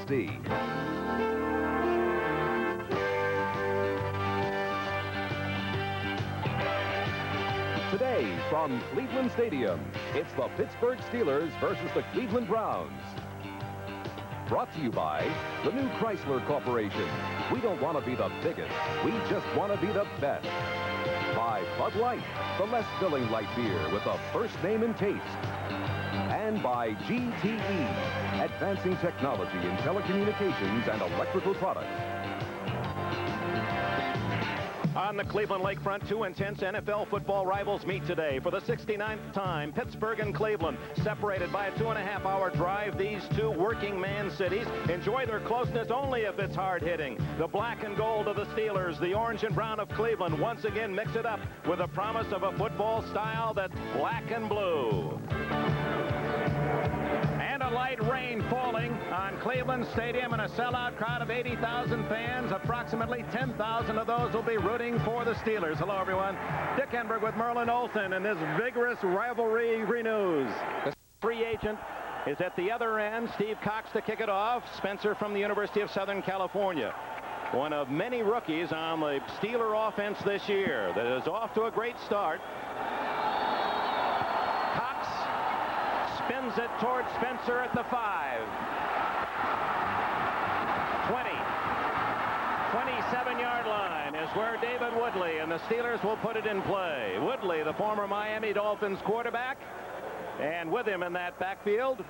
HD. Today from Cleveland Stadium, it's the Pittsburgh Steelers versus the Cleveland Browns. Brought to you by the new Chrysler Corporation. We don't want to be the biggest. We just want to be the best. By Bud Light, the less filling light beer with a first name in taste. And by GTE, advancing technology in telecommunications and electrical products. On the Cleveland lakefront, two intense NFL football rivals meet today for the 69th time. Pittsburgh and Cleveland, separated by a 2.5-hour drive. These two working man cities enjoy their closeness only if it's hard hitting. The black and gold of the Steelers, the orange and brown of Cleveland once again mix it up with a promise of a football style that's black and blue. And a light rain falling on Cleveland Stadium and a sellout crowd of 80,000 fans. Approximately 10,000 of those will be rooting for the Steelers. Hello, everyone. Dick Enberg with Merlin Olsen, and this vigorous rivalry renews. The free agent is at the other end. Steve Cox to kick it off. Spencer from the University of Southern California. One of many rookies on the Steeler offense this year that is off to a great start. Spins it towards Spencer at the 5. 27-yard line is where David Woodley and the Steelers will put it in play. Woodley, the former Miami Dolphins quarterback, and with him in that backfield,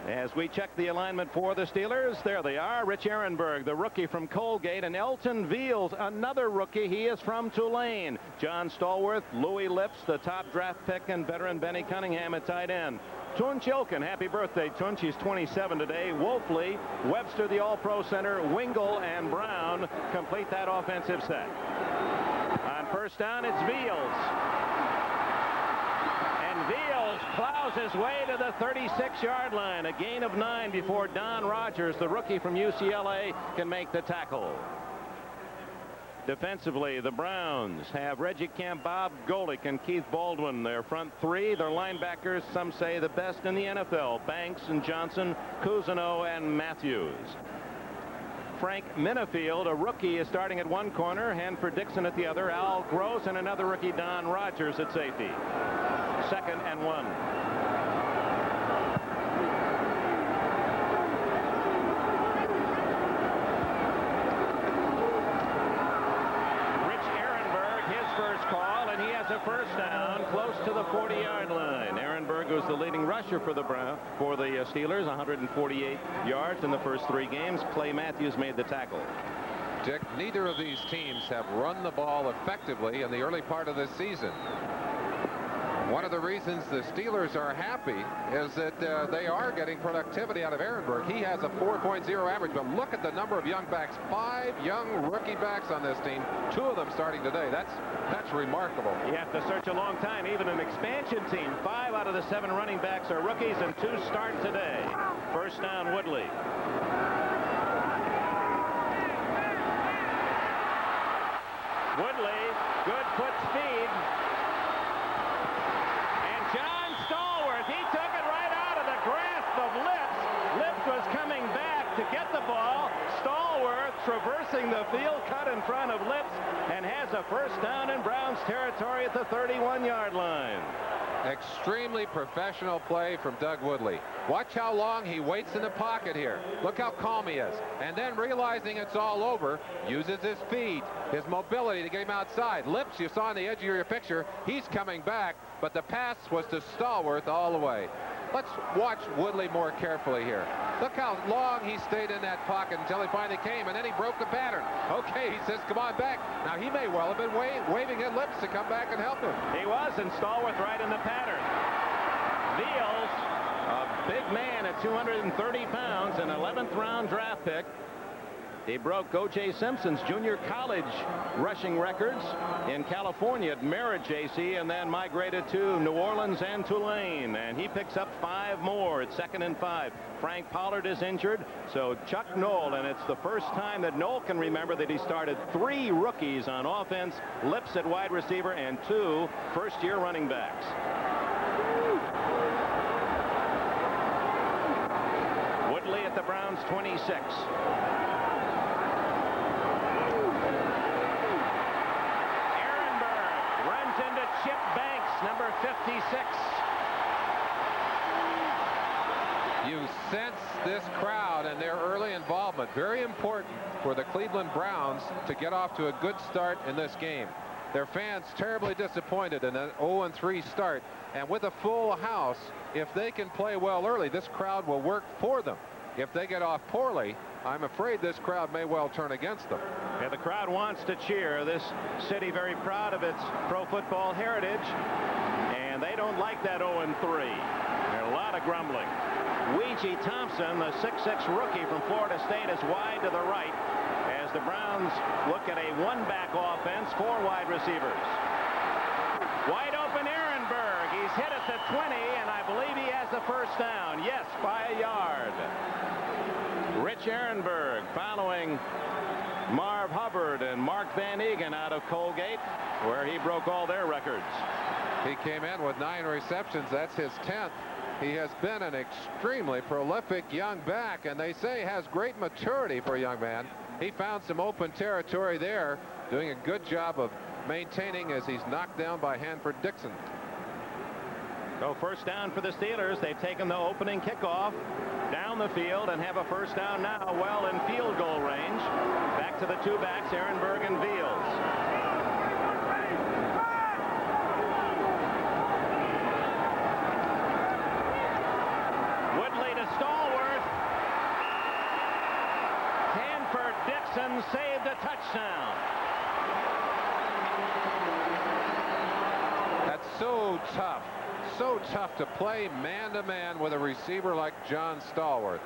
as we check the alignment for the Steelers, there they are. Rich Ehrenberg, the rookie from Colgate, and Elton Veals, another rookie. He is from Tulane. John Stallworth, Louis Lips, the top draft pick, and veteran Benny Cunningham at tight end. Tunch Ilkin, happy birthday, Tunch. He's 27 today. Wolfley, Webster, the All-Pro center, Wingle, and Brown complete that offensive set. On first down, it's Veals. Veals plows his way to the 36-yard line. A gain of 9 before Don Rogers, the rookie from UCLA, can make the tackle. Defensively, the Browns have Reggie Camp, Bob Golick, and Keith Baldwin. Their front three, their linebackers, some say the best in the NFL. Banks and Johnson, Cousineau, and Matthews. Frank Minifield, a rookie, is starting at one corner. Hanford Dixon at the other. Al Gross and another rookie, Don Rogers, at safety. 2nd and 1. Rich Ehrenberg, his first call, and he has a first down close to the 40-yard line. Ehrenberg was the leading rusher for the Steelers, 148 yards in the first 3 games. Clay Matthews made the tackle. Dick, neither of these teams have run the ball effectively in the early part of this season. One of the reasons the Steelers are happy is that they are getting productivity out of Ehrenberg. He has a 4.0 average, but look at the number of young backs. 5 young rookie backs on this team, 2 of them starting today. That's remarkable. You have to search a long time. Even an expansion team, 5 out of the 7 running backs are rookies, and 2 start today. First down, Woodley. Woodley, good foot speed. He took it right out of the grasp of Lips. Lips was coming back to get the ball. Stallworth traversing the field, cut in front of Lips, and has a first down in Browns territory at the 31-yard line. Extremely professional play from Doug Woodley. Watch how long he waits in the pocket here. Look how calm he is. And then realizing it's all over, uses his feet, his mobility to get him outside. Lips, you saw on the edge of your picture, he's coming back, but the pass was to Stallworth all the way. Let's watch Woodley more carefully here. Look how long he stayed in that pocket until he finally came, and then he broke the pattern. Okay, he says, come on back. Now, he may well have been waving at Lips to come back and help him. He was, and Stallworth right in the pattern. Veals, a big man at 230 pounds, an 11th round draft pick. He broke O.J. Simpson's junior college rushing records in California at Merritt, J.C., and then migrated to New Orleans and Tulane. And he picks up 5 more at 2nd and 5. Frank Pollard is injured, so Chuck Noll, and it's the first time that Noll can remember that he started 3 rookies on offense, Lips at wide receiver, and 2 first-year running backs. Woodley at at the Browns 26. Runs into Chip Banks, number 56. You sense this crowd and their early involvement. Very important for the Cleveland Browns to get off to a good start in this game. Their fans terribly disappointed in an 0-3 start. And with a full house, if they can play well early, this crowd will work for them. If they get off poorly, I'm afraid this crowd may well turn against them. Yeah, the crowd wants to cheer. This city very proud of its pro football heritage, and they don't like that 0-3. There's a lot of grumbling. Ouija Thompson, the 6'6 rookie from Florida State, is wide to the right as the Browns look at a one-back offense, 4 wide receivers. Wide open Ehrenberg. He's hit at the 20, and I believe he has the first down. Yes, by a yard. Rich Ehrenberg following Marv Hubbard and Mark Van Egan out of Colgate, where he broke all their records. He came in with 9 receptions. That's his 10th. He has been an extremely prolific young back, and they say has great maturity for a young man. He found some open territory there, doing a good job of maintaining as he's knocked down by Hanford Dixon. So first down for the Steelers. They've taken the opening kickoff down the field and have a first down now, well in field goal range. Back to the 2 backs, Ehrenberg and Veals. Woodley to Stallworth. Hanford Dixon saved a touchdown. That's so tough. So tough to play man-to-man with a receiver like John Stallworth.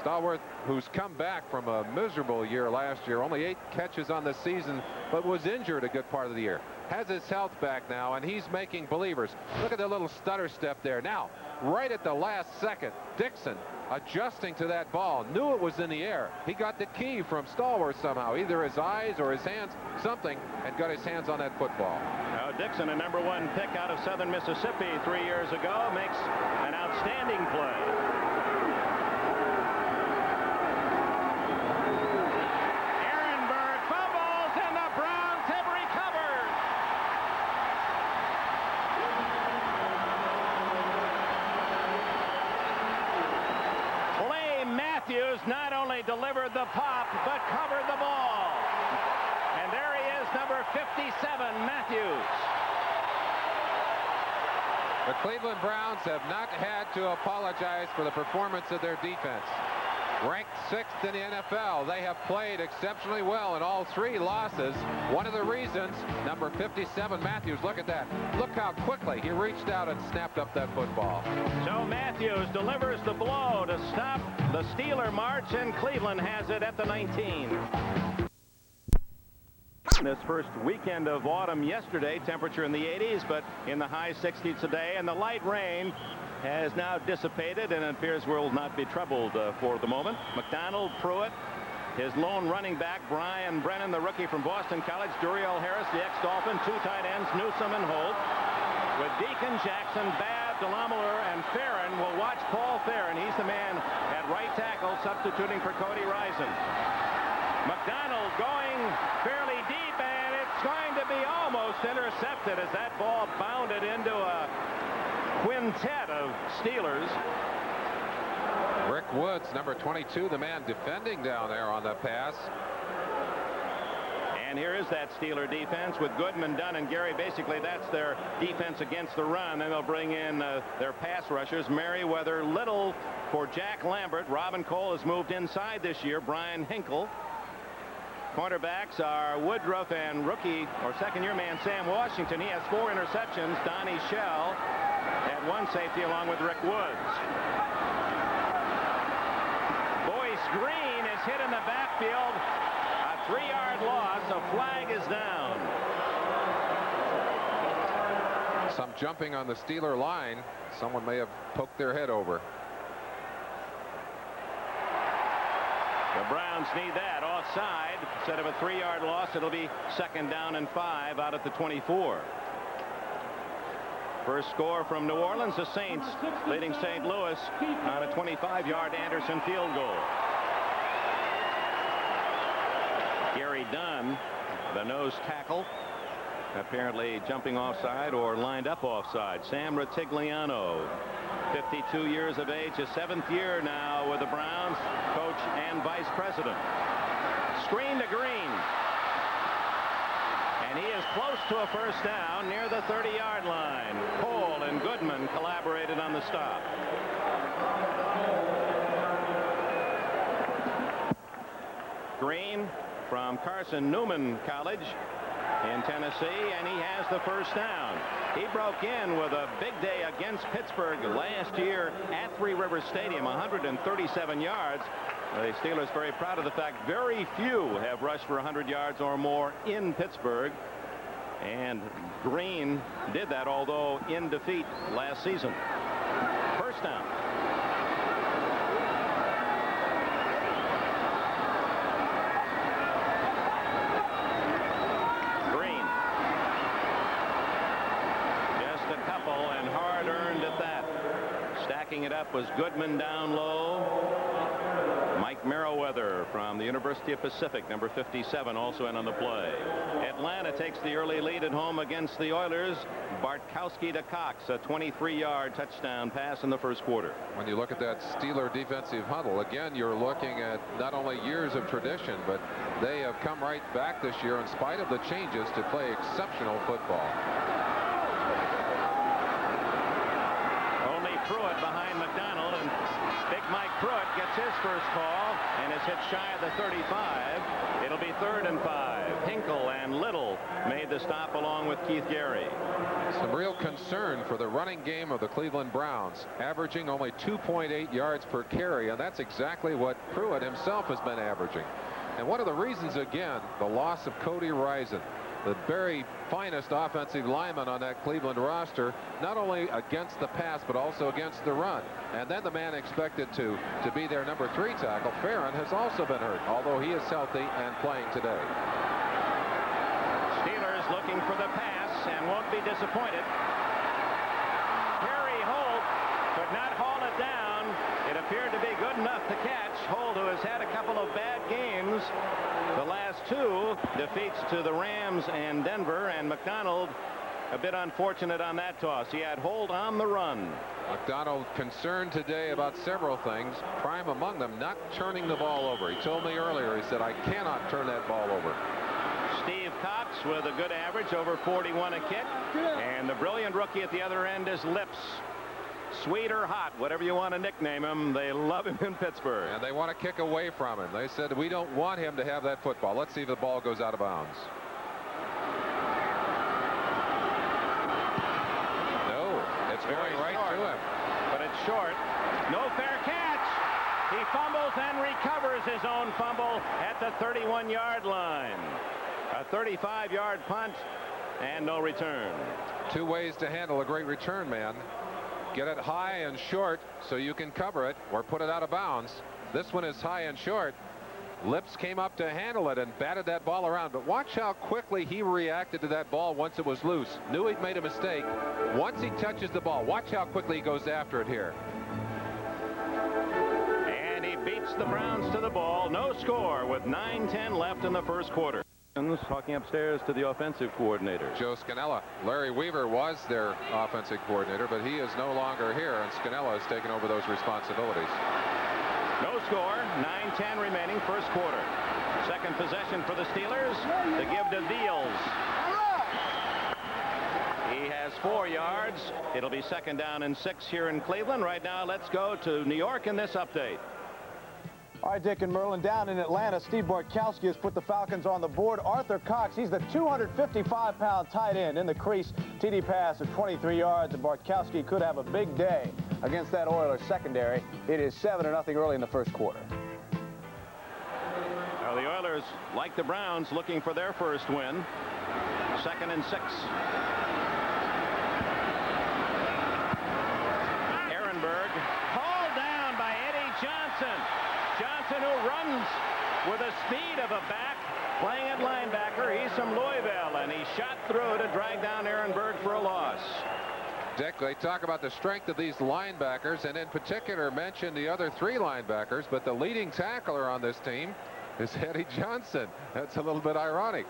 Stallworth, who's come back from a miserable year last year, only 8 catches on the season, but was injured a good part of the year. Has his health back now, and he's making believers. Look at the little stutter step there. Now, right at the last second, Dixon adjusting to that ball, knew it was in the air. He got the key from Stallworth somehow, either his eyes or his hands, something, and got his hands on that football. Now Dixon, a #1 pick out of Southern Mississippi 3 years ago, makes an outstanding play. Ehrenberg fumbles, and the Browns have recovered. Clay Matthews not only delivered the pop, but covered the ball. And there he is, number 57, Matthews. The Cleveland Browns have not had to apologize for the performance of their defense. Ranked 6th in the NFL, they have played exceptionally well in all 3 losses. One of the reasons, number 57, Matthews, look at that. Look how quickly he reached out and snapped up that football. So Matthews delivers the blow to stop the Steeler march, and Cleveland has it at the 19. This first weekend of autumn yesterday, temperature in the 80s, but in the high 60s today, and the light rain has now dissipated, and it appears we'll not be troubled for the moment. McDonald, Pruitt, his lone running back, Brian Brennan, the rookie from Boston College, Duriel Harris, the ex-Dolphin, 2 tight ends, Newsome and Holt. With Deacon, Jackson, Babb, DeLameleur, and Farron, will watch Paul Farron. He's the man at right tackle, substituting for Cody Rison. McDonald going fairly deep, and it's going to be almost intercepted as that ball bounded into a quintet of Steelers. Rick Woods, number 22, the man defending down there on the pass. And here is that Steeler defense with Goodman, Dunn, and Gary. Basically, that's their defense against the run. Then they'll bring in their pass rushers, Merriweather, Little for Jack Lambert. Robin Cole has moved inside this year. Brian Hinkle. Cornerbacks are Woodruff and rookie or second-year man Sam Washington. He has 4 interceptions. Donnie Shell at 1 safety along with Rick Woods. Bryce Green is hit in the backfield. A 3-yard loss. A flag is down. Some jumping on the Steeler line. Someone may have poked their head over. The Browns need that offside. Instead of a 3-yard loss, it'll be 2nd down and 5 out at the 24. First score from New Orleans, the Saints leading St. Louis on a 25-yard Anderson field goal. Gary Dunn, the nose tackle, apparently jumping offside or lined up offside. Sam Ratigliano, 52 years of age, his 7th year now with the Browns, coach and vice president. Screen to Green. And he is close to a first down near the 30-yard line. Cole and Goodman collaborated on the stop. Green from Carson Newman College in Tennessee, and he has the first down. He broke in with a big day against Pittsburgh last year at Three Rivers Stadium, 137 yards. The Steelers very proud of the fact very few have rushed for 100 yards or more in Pittsburgh. And Green did that, although in defeat last season. First down. Green. Just a couple, and hard earned at that. Stacking it up was Goodman down low. Mike Merriweather from the University of Pacific, number 57, also in on the play. Atlanta takes the early lead at home against the Oilers. Bartkowski to Cox, a 23-yard touchdown pass in the first quarter. When you look at that Steeler defensive huddle, again, you're looking at not only years of tradition, but they have come right back this year in spite of the changes to play exceptional football. Only Pruitt behind McDonald, and Big Mike Pruitt gets his first call and is hit shy of the 35. It'll be 3rd and 5. Hinkle and Little made the stop along with Keith Gary. Some real concern for the running game of the Cleveland Browns, averaging only 2.8 yards per carry, and that's exactly what Pruitt himself has been averaging. And one of the reasons, again, the loss of Cody Risen, the very finest offensive lineman on that Cleveland roster, not only against the pass but also against the run. And then the man expected to be their number 3 tackle, Farron, has also been hurt, although he is healthy and playing today. Steelers looking for the pass and won't be disappointed. Harry Holt could not haul it down. It appeared to be good enough to catch. Holt, who has had a couple of bad games, the last 2 defeats to the Rams and Denver, and McDonald a bit unfortunate on that toss. He had Holt on the run. McDonald concerned today about several things, prime among them not turning the ball over. He told me earlier, he said, I cannot turn that ball over. Steve Cox with a good average, over 41 a kick, and the brilliant rookie at the other end is Lips. Sweet or hot, whatever you want to nickname him, they love him in Pittsburgh. And they want to kick away from him. They said, we don't want him to have that football. Let's see if the ball goes out of bounds. No, it's going right to him. But it's short. No fair catch. He fumbles and recovers his own fumble at the 31-yard line. A 35-yard punt and no return. 2 ways to handle a great return, man. Get it high and short so you can cover it or put it out of bounds. This one is high and short. Lips came up to handle it and batted that ball around, but watch how quickly he reacted to that ball once it was loose. Knew he'd made a mistake. Once he touches the ball, watch how quickly he goes after it here. And he beats the Browns to the ball. No score with 9:10 left in the first quarter. Talking upstairs to the offensive coordinator, Joe Scannella. Larry Weaver was their offensive coordinator, but he is no longer here, and Scannella has taken over those responsibilities. No score, 9:10 remaining, first quarter. Second possession for the Steelers to give to Veals. He has 4 yards. It'll be 2nd down and 6 here in Cleveland. Right now, let's go to New York in this update. All right, Dick and Merlin, down in Atlanta, Steve Bartkowski has put the Falcons on the board. Arthur Cox, he's the 255-pound tight end in the crease. TD pass of 23 yards, and Bartkowski could have a big day against that Oilers secondary. It is 7-0 early in the first quarter. Now the Oilers, like the Browns, looking for their first win. 2nd and 6. Ehrenberg hauled down by Eddie Johnson. Johnson, who runs with the speed of a back, playing at linebacker. He's from Louisville, and he shot through to drag down Ehrenberg for a loss. Dick, they talk about the strength of these linebackers, and in particular mention the other 3 linebackers, but the leading tackler on this team is Eddie Johnson. That's a little bit ironic.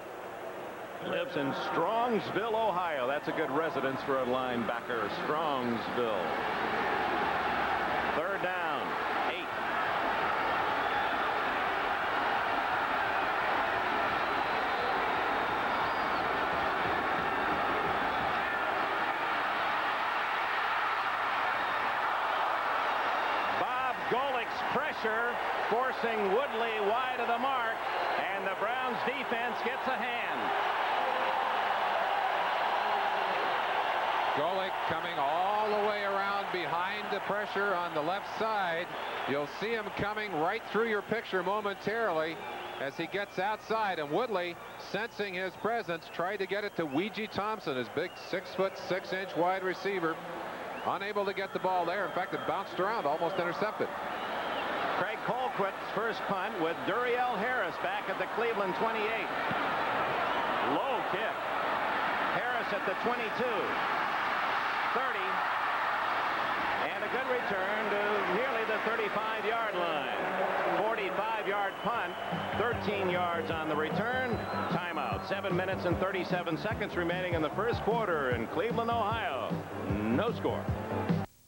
Lives in Strongsville, Ohio. That's a good residence for a linebacker. Strongsville. 3rd down, 8. Pressure forcing Woodley wide of the mark, and the Browns defense gets a hand. Golick coming all the way around behind the pressure on the left side. You'll see him coming right through your picture momentarily as he gets outside, and Woodley, sensing his presence, tried to get it to Ouija Thompson, his big 6'6" wide receiver. Unable to get the ball there. In fact, it bounced around, almost intercepted. Craig Colquitt's first punt with Duriel Harris back at the Cleveland 28. Low kick. Harris at the 22. 30. And a good return to nearly the 35-yard line. 45-yard punt. 13 yards on the return. Timeout. 7 minutes and 37 seconds remaining in the first quarter in Cleveland, Ohio. No score.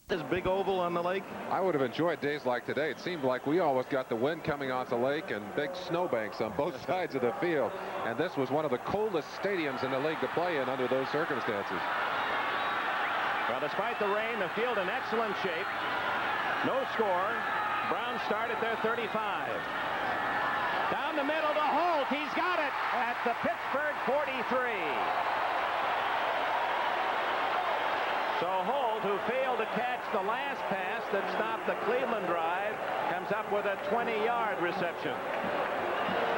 This big oval on the lake. I would have enjoyed days like today. It seemed like we always got the wind coming off the lake and big snowbanks on both sides of the field. And this was one of the coldest stadiums in the league to play in under those circumstances. Well, despite the rain, the field in excellent shape. No score. Browns start at their 35. Down the middle to Holt. He's got it at the Pittsburgh 43. So Holt, who failed to catch the last pass that stopped the Cleveland drive, comes up with a 20-yard reception.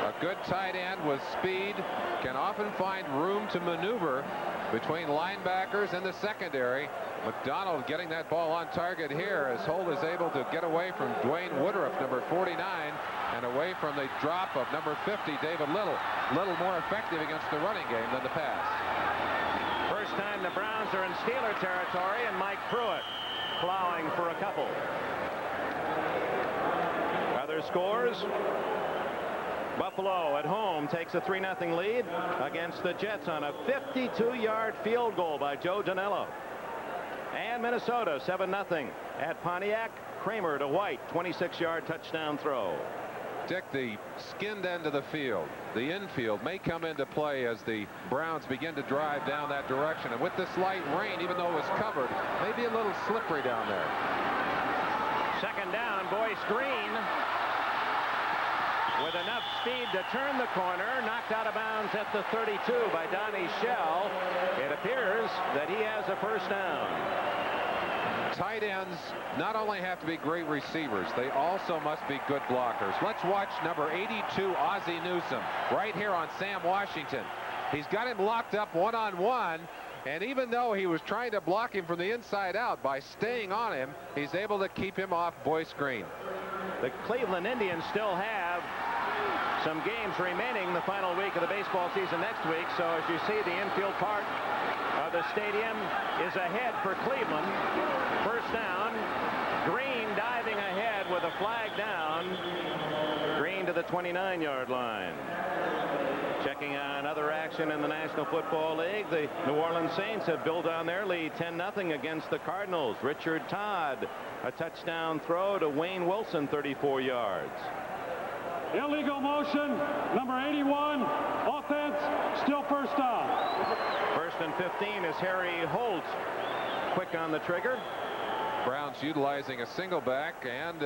A good tight end with speed can often find room to maneuver between linebackers and the secondary. McDonald getting that ball on target here as Holt is able to get away from Dwayne Woodruff, number 49, and away from the drop of number 50, David Little. Little more effective against the running game than the pass. First time the Browns are in Steeler territory, and Mike Pruitt plowing for a couple. Other scores. Buffalo at home takes a 3-0 lead against the Jets on a 52-yard field goal by Joe Danello. And Minnesota 7-0 at Pontiac. Kramer to White, 26-yard touchdown throw. Dick, the skinned end of the field, the infield, may come into play as the Browns begin to drive down that direction. And with this light rain, even though it was covered, maybe a little slippery down there. Second down, Bryce Green with enough speed to turn the corner, knocked out of bounds at the 32 by Donnie Shell. It appears that he has a first down. Tight ends not only have to be great receivers, they also must be good blockers. Let's watch number 82, Ozzie Newsome, right here on Sam Washington. He's got him locked up one-on-one, and even though he was trying to block him from the inside out, by staying on him, he's able to keep him off Bryce Green. The Cleveland Indians still have some games remaining the final week of the baseball season next week, so as you see, the infield part of the stadium is ahead for Cleveland. First down. Green diving ahead with a flag down. Green to the 29-yard line. Checking on other action in the National Football League, the New Orleans Saints have built on their lead 10-0 against the Cardinals. Richard Todd, a touchdown throw to Wayne Wilson, 34 yards. Illegal motion, number 81, offense, still first down. First and 15 is Harry Holt, quick on the trigger. Browns utilizing a single back and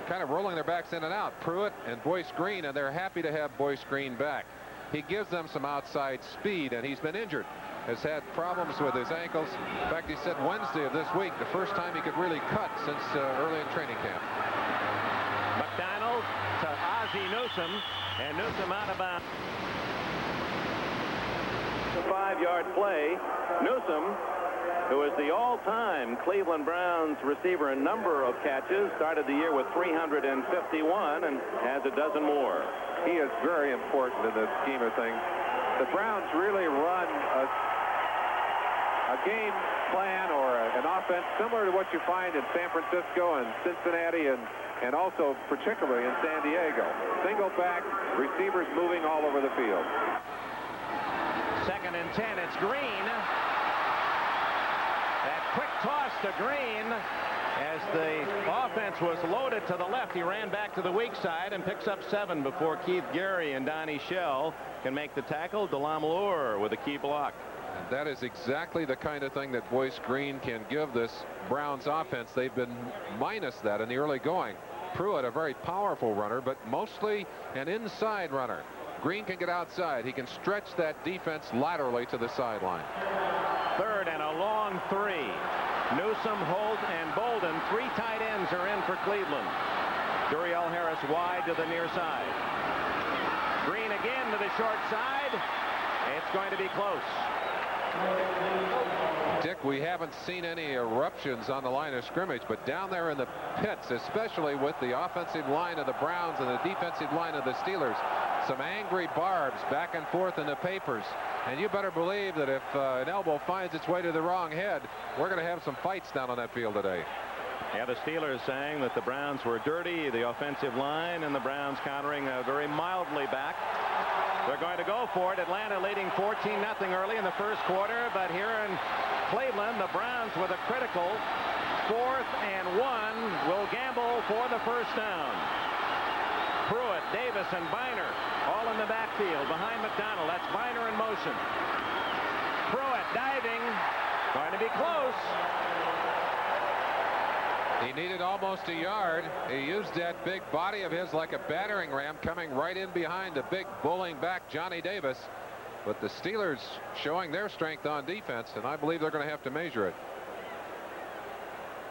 kind of rolling their backs in and out. Pruitt and Bryce Green, and they're happy to have Bryce Green back. He gives them some outside speed, and he's been injured. Has had problems with his ankles. In fact, he said Wednesday of this week, the first time he could really cut since early in training camp. McDonald to Ozzie Newsome, and Newsome out of bounds. 5-yard play. Newsome, who is the all-time Cleveland Browns receiver in number of catches, started the year with 351 and has a dozen more. He is very important in the scheme of things. The Browns really run a a game plan or an offense similar to what you find in San Francisco and Cincinnati and also particularly in San Diego. Single back, receivers moving all over the field. 2nd and 10. It's Green. That quick toss to Green. As the offense was loaded to the left, he ran back to the weak side and picks up 7 before Keith Gary and Donnie Shell can make the tackle. DeLamelure with a key block. And that is exactly the kind of thing that Bryce Green can give this Browns offense. They've been minus that in the early going. Pruitt, a very powerful runner, but mostly an inside runner. Green can get outside. He can stretch that defense laterally to the sideline. 3rd and a long 3. Newsome, Holt, and Bolden. 3 tight ends are in for Cleveland. Duriel Harris wide to the near side. Green again to the short side. It's going to be close. Dick, we haven't seen any eruptions on the line of scrimmage, but down there in the pits, especially with the offensive line of the Browns and the defensive line of the Steelers, some angry barbs back and forth in the papers. And you better believe that if an elbow finds its way to the wrong head, we're going to have some fights down on that field today. Yeah, the Steelers saying that the Browns were dirty, the offensive line, and the Browns countering very mildly back. They're going to go for it. Atlanta leading 14-0 early in the first quarter, but here in Cleveland, the Browns with a critical 4th and 1 will gamble for the first down. Pruitt, Davis, and Biner all in the backfield behind McDonald. That's Biner in motion. Pruitt diving, going to be close. He needed almost a yard. He used that big body of his like a battering ram, coming right in behind the big bowling back Johnny Davis. But the Steelers showing their strength on defense, and I believe they're going to have to measure it.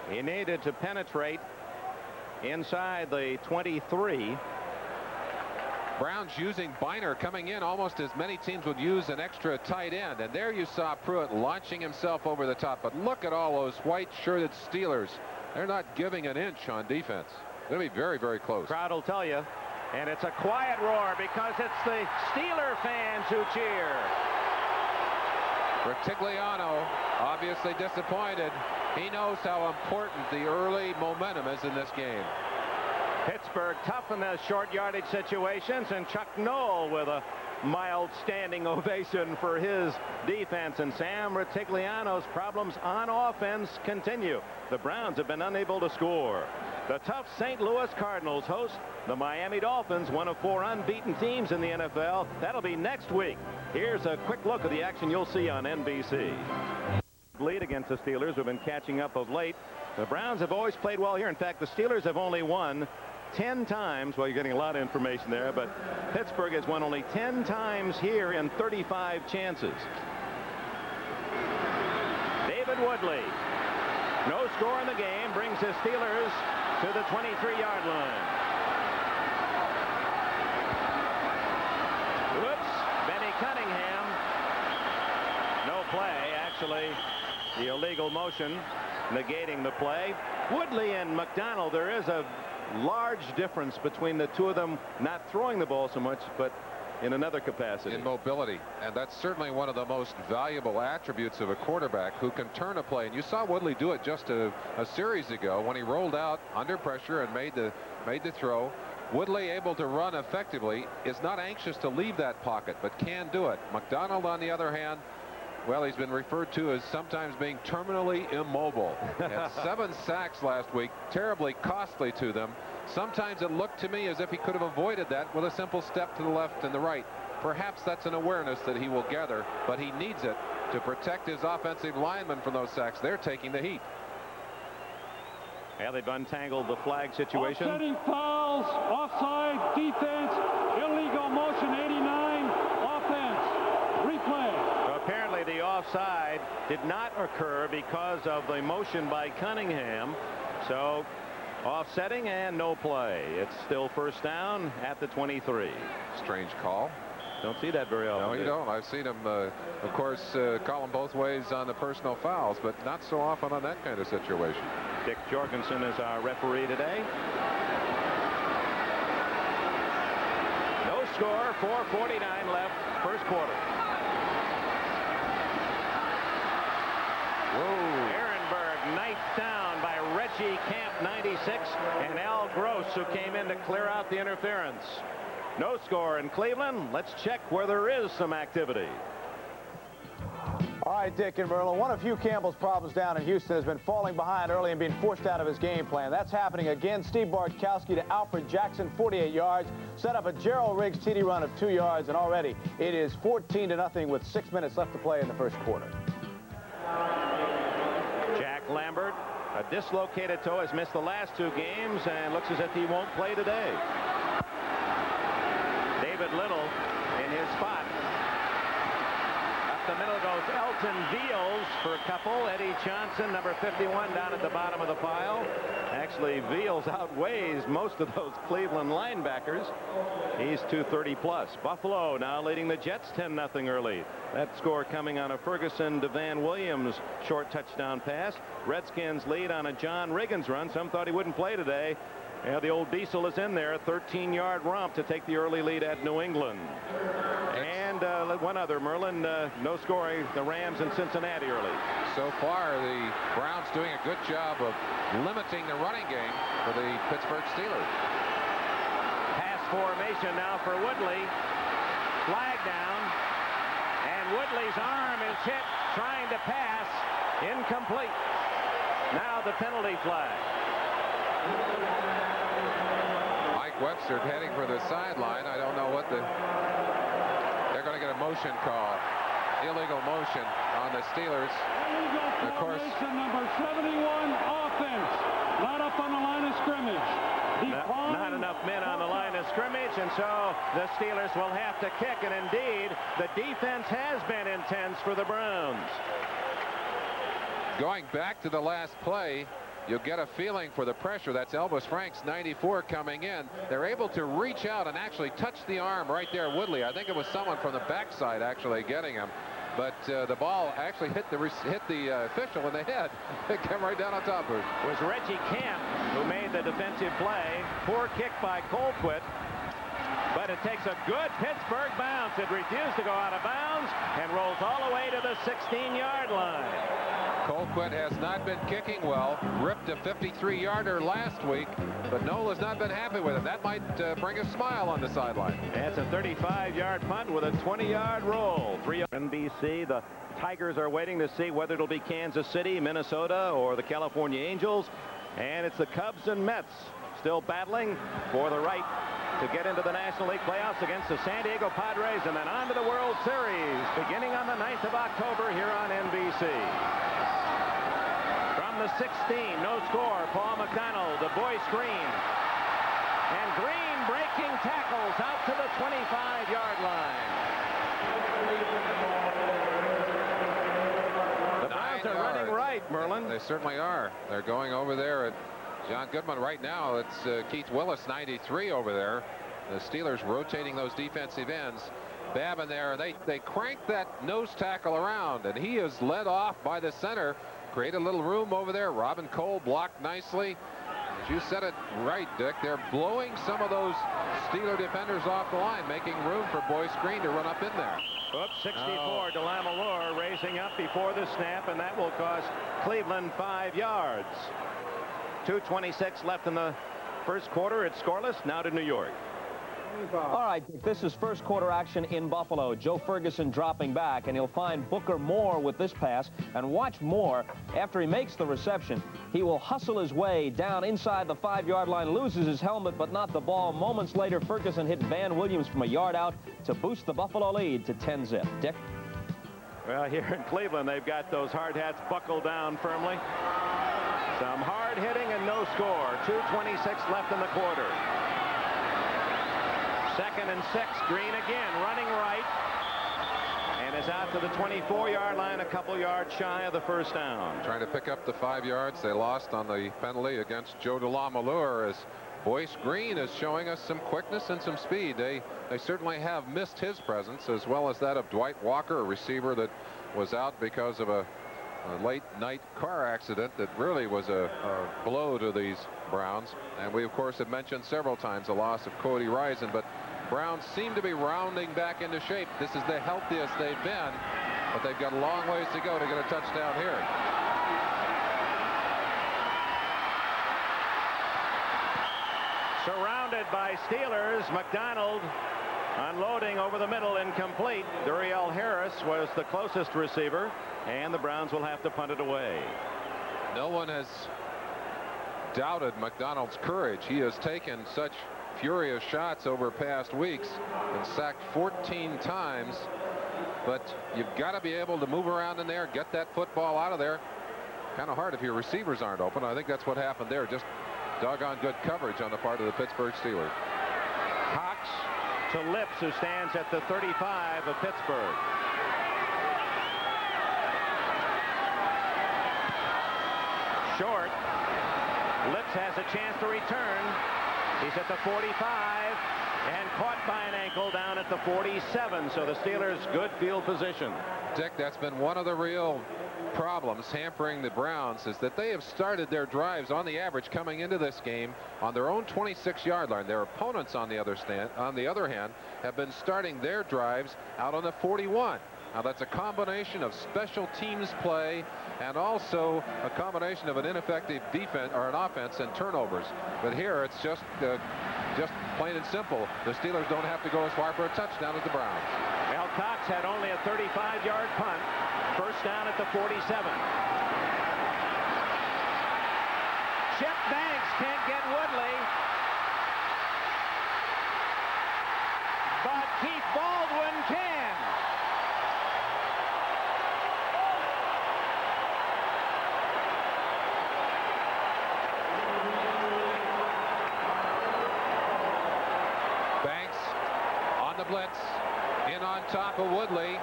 He needed to penetrate inside the 23. Browns using Biner coming in almost as many teams would use an extra tight end. And there you saw Pruitt launching himself over the top. But look at all those white-shirted Steelers. They're not giving an inch on defense. It'll be very, very close. Crowd will tell you. And it's a quiet roar because it's the Steeler fans who cheer. Retigliano obviously disappointed. He knows how important the early momentum is in this game. Pittsburgh tough in the short yardage situations, and Chuck Noll with a mild standing ovation for his defense. And Sam Retigliano's problems on offense continue. The Browns have been unable to score. The tough St. Louis Cardinals host the Miami Dolphins, one of 4 unbeaten teams in the NFL. That'll be next week. Here's a quick look at the action you'll see on NBC. Lead against the Steelers, who've been catching up of late. The Browns have always played well here. In fact, the Steelers have only won 10 times. Well, you're getting a lot of information there, but Pittsburgh has won only 10 times here in 35 chances. David Woodley, no score in the game, brings his Steelers to the 23-yard line. Whoops, Benny Cunningham. No play, actually. The illegal motion negating the play. Woodley and McDonald, there is a large difference between the two of them, not throwing the ball so much, but in another capacity. In mobility. And that's certainly one of the most valuable attributes of a quarterback who can turn a play. And you saw Woodley do it just a series ago when he rolled out under pressure and made the throw. Woodley, able to run effectively, is not anxious to leave that pocket, but can do it. McDonald, on the other hand, well, he's been referred to as sometimes being terminally immobile. Had 7 sacks last week, terribly costly to them. Sometimes it looked to me as if he could have avoided that with a simple step to the left and the right. Perhaps that's an awareness that he will gather, but he needs it to protect his offensive linemen from those sacks. They're taking the heat. Yeah, they've untangled the flag situation. Offsetting fouls, offside, defense, illegal motion, 89, offense, replay. Apparently the offside did not occur because of the motion by Cunningham. So offsetting and no play. It's still first down at the 23. Strange call. Don't see that very often. No, you don't. I've seen him, of course, call them both ways on the personal fouls, but not so often on that kind of situation. Dick Jorgensen is our referee today. No score, 4:49 left, first quarter. Ehrenberg knifed down by Reggie Camp, 96, and Al Gross, who came in to clear out the interference. No score in Cleveland. Let's check where there is some activity. All right, Dick and Merlin, one of Hugh Campbell's problems down in Houston has been falling behind early and being forced out of his game plan. That's happening again. Steve Bartkowski to Alfred Jackson, 48 yards, set up a Gerald Riggs TD run of 2 yards, and already it is 14-0 with 6 minutes left to play in the first quarter. Jack Lambert, a dislocated toe, has missed the last 2 games and looks as if he won't play today. David Little in his spot. Up the middle goes Elton Veals for a couple. Eddie Johnson, number 51, down at the bottom of the pile. Actually, Veals outweighs most of those Cleveland linebackers. He's 230 plus. Buffalo now leading the Jets 10-0 early. That score coming on a Ferguson to Van Williams short touchdown pass. Redskins lead on a John Riggins run. Some thought he wouldn't play today. Yeah, the old Diesel is in there, a 13-yard romp to take the early lead at New England. And one other, Merlin, no scoring, the Rams in Cincinnati early. So far, the Browns doing a good job of limiting the running game for the Pittsburgh Steelers. Pass formation now for Woodley. Flag down. And Woodley's arm is hit trying to pass. Incomplete. Now the penalty flag. Mike Webster heading for the sideline. I don't know what they're going to get a motion call. Illegal motion on the Steelers. Illegal of course, formation number 71, offense. Not up on the line of scrimmage. Not enough men on the line of scrimmage, and so the Steelers will have to kick. And indeed, the defense has been intense for the Browns. Going back to the last play, you'll get a feeling for the pressure. That's Elvis Franks, 94, coming in. They're able to reach out and actually touch the arm right there, Woodley. I think it was someone from the backside actually getting him. But the ball actually hit the official in the head. It came right down on top of it. It was Reggie Camp who made the defensive play. Poor kick by Colquitt. But it takes a good Pittsburgh bounce. It refused to go out of bounds and rolls all the way to the 16-yard line. Colquitt has not been kicking well. Ripped a 53-yarder last week, but Nola's not been happy with him. That might bring a smile on the sideline. That's a 35-yard punt with a 20-yard roll. NBC, the Tigers are waiting to see whether it'll be Kansas City, Minnesota, or the California Angels. And it's the Cubs and Mets still battling for the right to get into the National League playoffs against the San Diego Padres, and then on to the World Series beginning on the 9th of October here on NBC. From the 16, no score, Paul McDonald to Bryce Green. And Green breaking tackles out to the 25-yard line. The Browns are running right, Merlin. They certainly are. They're going over there at John Goodman right now. It's Keith Willis, 93, over there. The Steelers rotating those defensive ends. Babin there. They crank that nose tackle around, and he is led off by the center. Create a little room over there. Robin Cole blocked nicely. As you said it right, Dick, they're blowing some of those Steeler defenders off the line, making room for Bryce Green to run up in there. Oops, 64, DeLamelure raising up before the snap, and that will cost Cleveland 5 yards. 2:26 left in the first quarter. It's scoreless. Now to New York. All right, this is first quarter action in Buffalo. Joe Ferguson dropping back, and he'll find Booker Moore with this pass. And watch Moore, after he makes the reception, he will hustle his way down inside the 5-yard line, loses his helmet, but not the ball. Moments later, Ferguson hit Van Williams from a yard out to boost the Buffalo lead to 10-zip. Dick? Well, here in Cleveland, they've got those hard hats buckled down firmly. Some hard hitting and no score. 2:26 left in the quarter. 2nd and 6. Green again running right and is out to the 24-yard line, a couple yards shy of the first down. Trying to pick up the 5 yards. They lost on the penalty against Joe DeLamelure, as Bryce Green is showing us some quickness and some speed. They certainly have missed his presence, as well as that of Dwight Walker, a receiver that was out because of a late night car accident that really was a blow to these Browns. And we of course have mentioned several times the loss of Cody Risen, but Browns seem to be rounding back into shape. This is the healthiest they've been, but they've got a long ways to go to get a touchdown here. Surrounded by Steelers. McDonald unloading over the middle, incomplete. Duriel Harris was the closest receiver, and the Browns will have to punt it away. No one has doubted McDonald's courage. He has taken such furious shots over past weeks and sacked 14 times. But you've got to be able to move around in there, get that football out of there. Kind of hard if your receivers aren't open. I think that's what happened there. Just doggone good coverage on the part of the Pittsburgh Steelers. Cox to Lips, who stands at the 35 of Pittsburgh. Short. Lips has a chance to return. He's at the 45 and caught by an ankle down at the 47. So the Steelers good field position. Dick, that's been one of the real problems hampering the Browns, is that they have started their drives on the average coming into this game on their own 26-yard line. Their opponents on the other hand have been starting their drives out on the 41. Now that's a combination of special teams play and also a combination of an ineffective defense or an offense and turnovers. But here it's just plain and simple. The Steelers don't have to go as far for a touchdown as the Browns. Al Cox had only a 35-yard punt. First down at the 47. Chip Banks can't get Woodley. But Keith Baldwin can. Banks on the blitz, in on top of Woodley.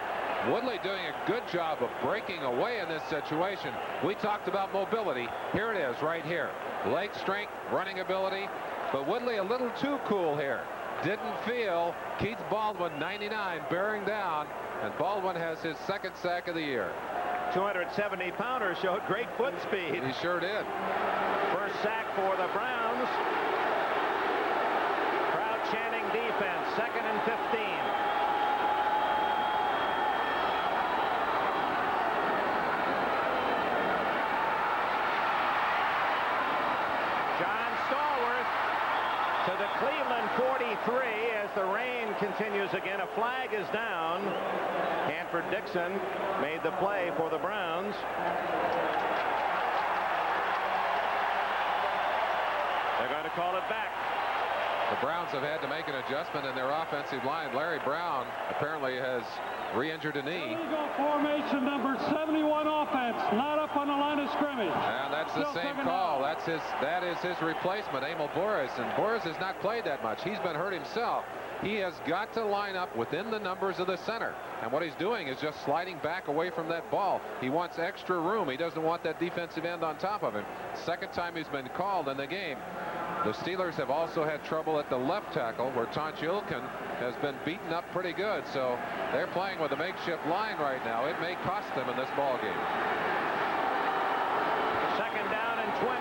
Woodley doing a good job of breaking away in this situation. We talked about mobility. Here it is right here. Leg strength, running ability. But Woodley a little too cool here. Didn't feel Keith Baldwin, 99, bearing down. And Baldwin has his second sack of the year. 270-pounder showed great foot speed. He sure did. First sack for the Browns. Crowd chanting defense. 2nd and 15. To the Cleveland 43 as the rain continues again. A flag is down. Hanford Dixon made the play for the Browns. They're going to call it back. The Browns have had to make an adjustment in their offensive line. Larry Brown apparently has re-injured a knee. Illegal formation number 71 offense, not up on the line of scrimmage. And that's the same call. That is his replacement, Emil Boris. And Boris has not played that much. He's been hurt himself. He has got to line up within the numbers of the center. And what he's doing is just sliding back away from that ball. He wants extra room. He doesn't want that defensive end on top of him. Second time he's been called in the game. The Steelers have also had trouble at the left tackle, where Tonchilkin has been beaten up pretty good. So they're playing with a makeshift line right now. It may cost them in this ball game. 2nd down and 20.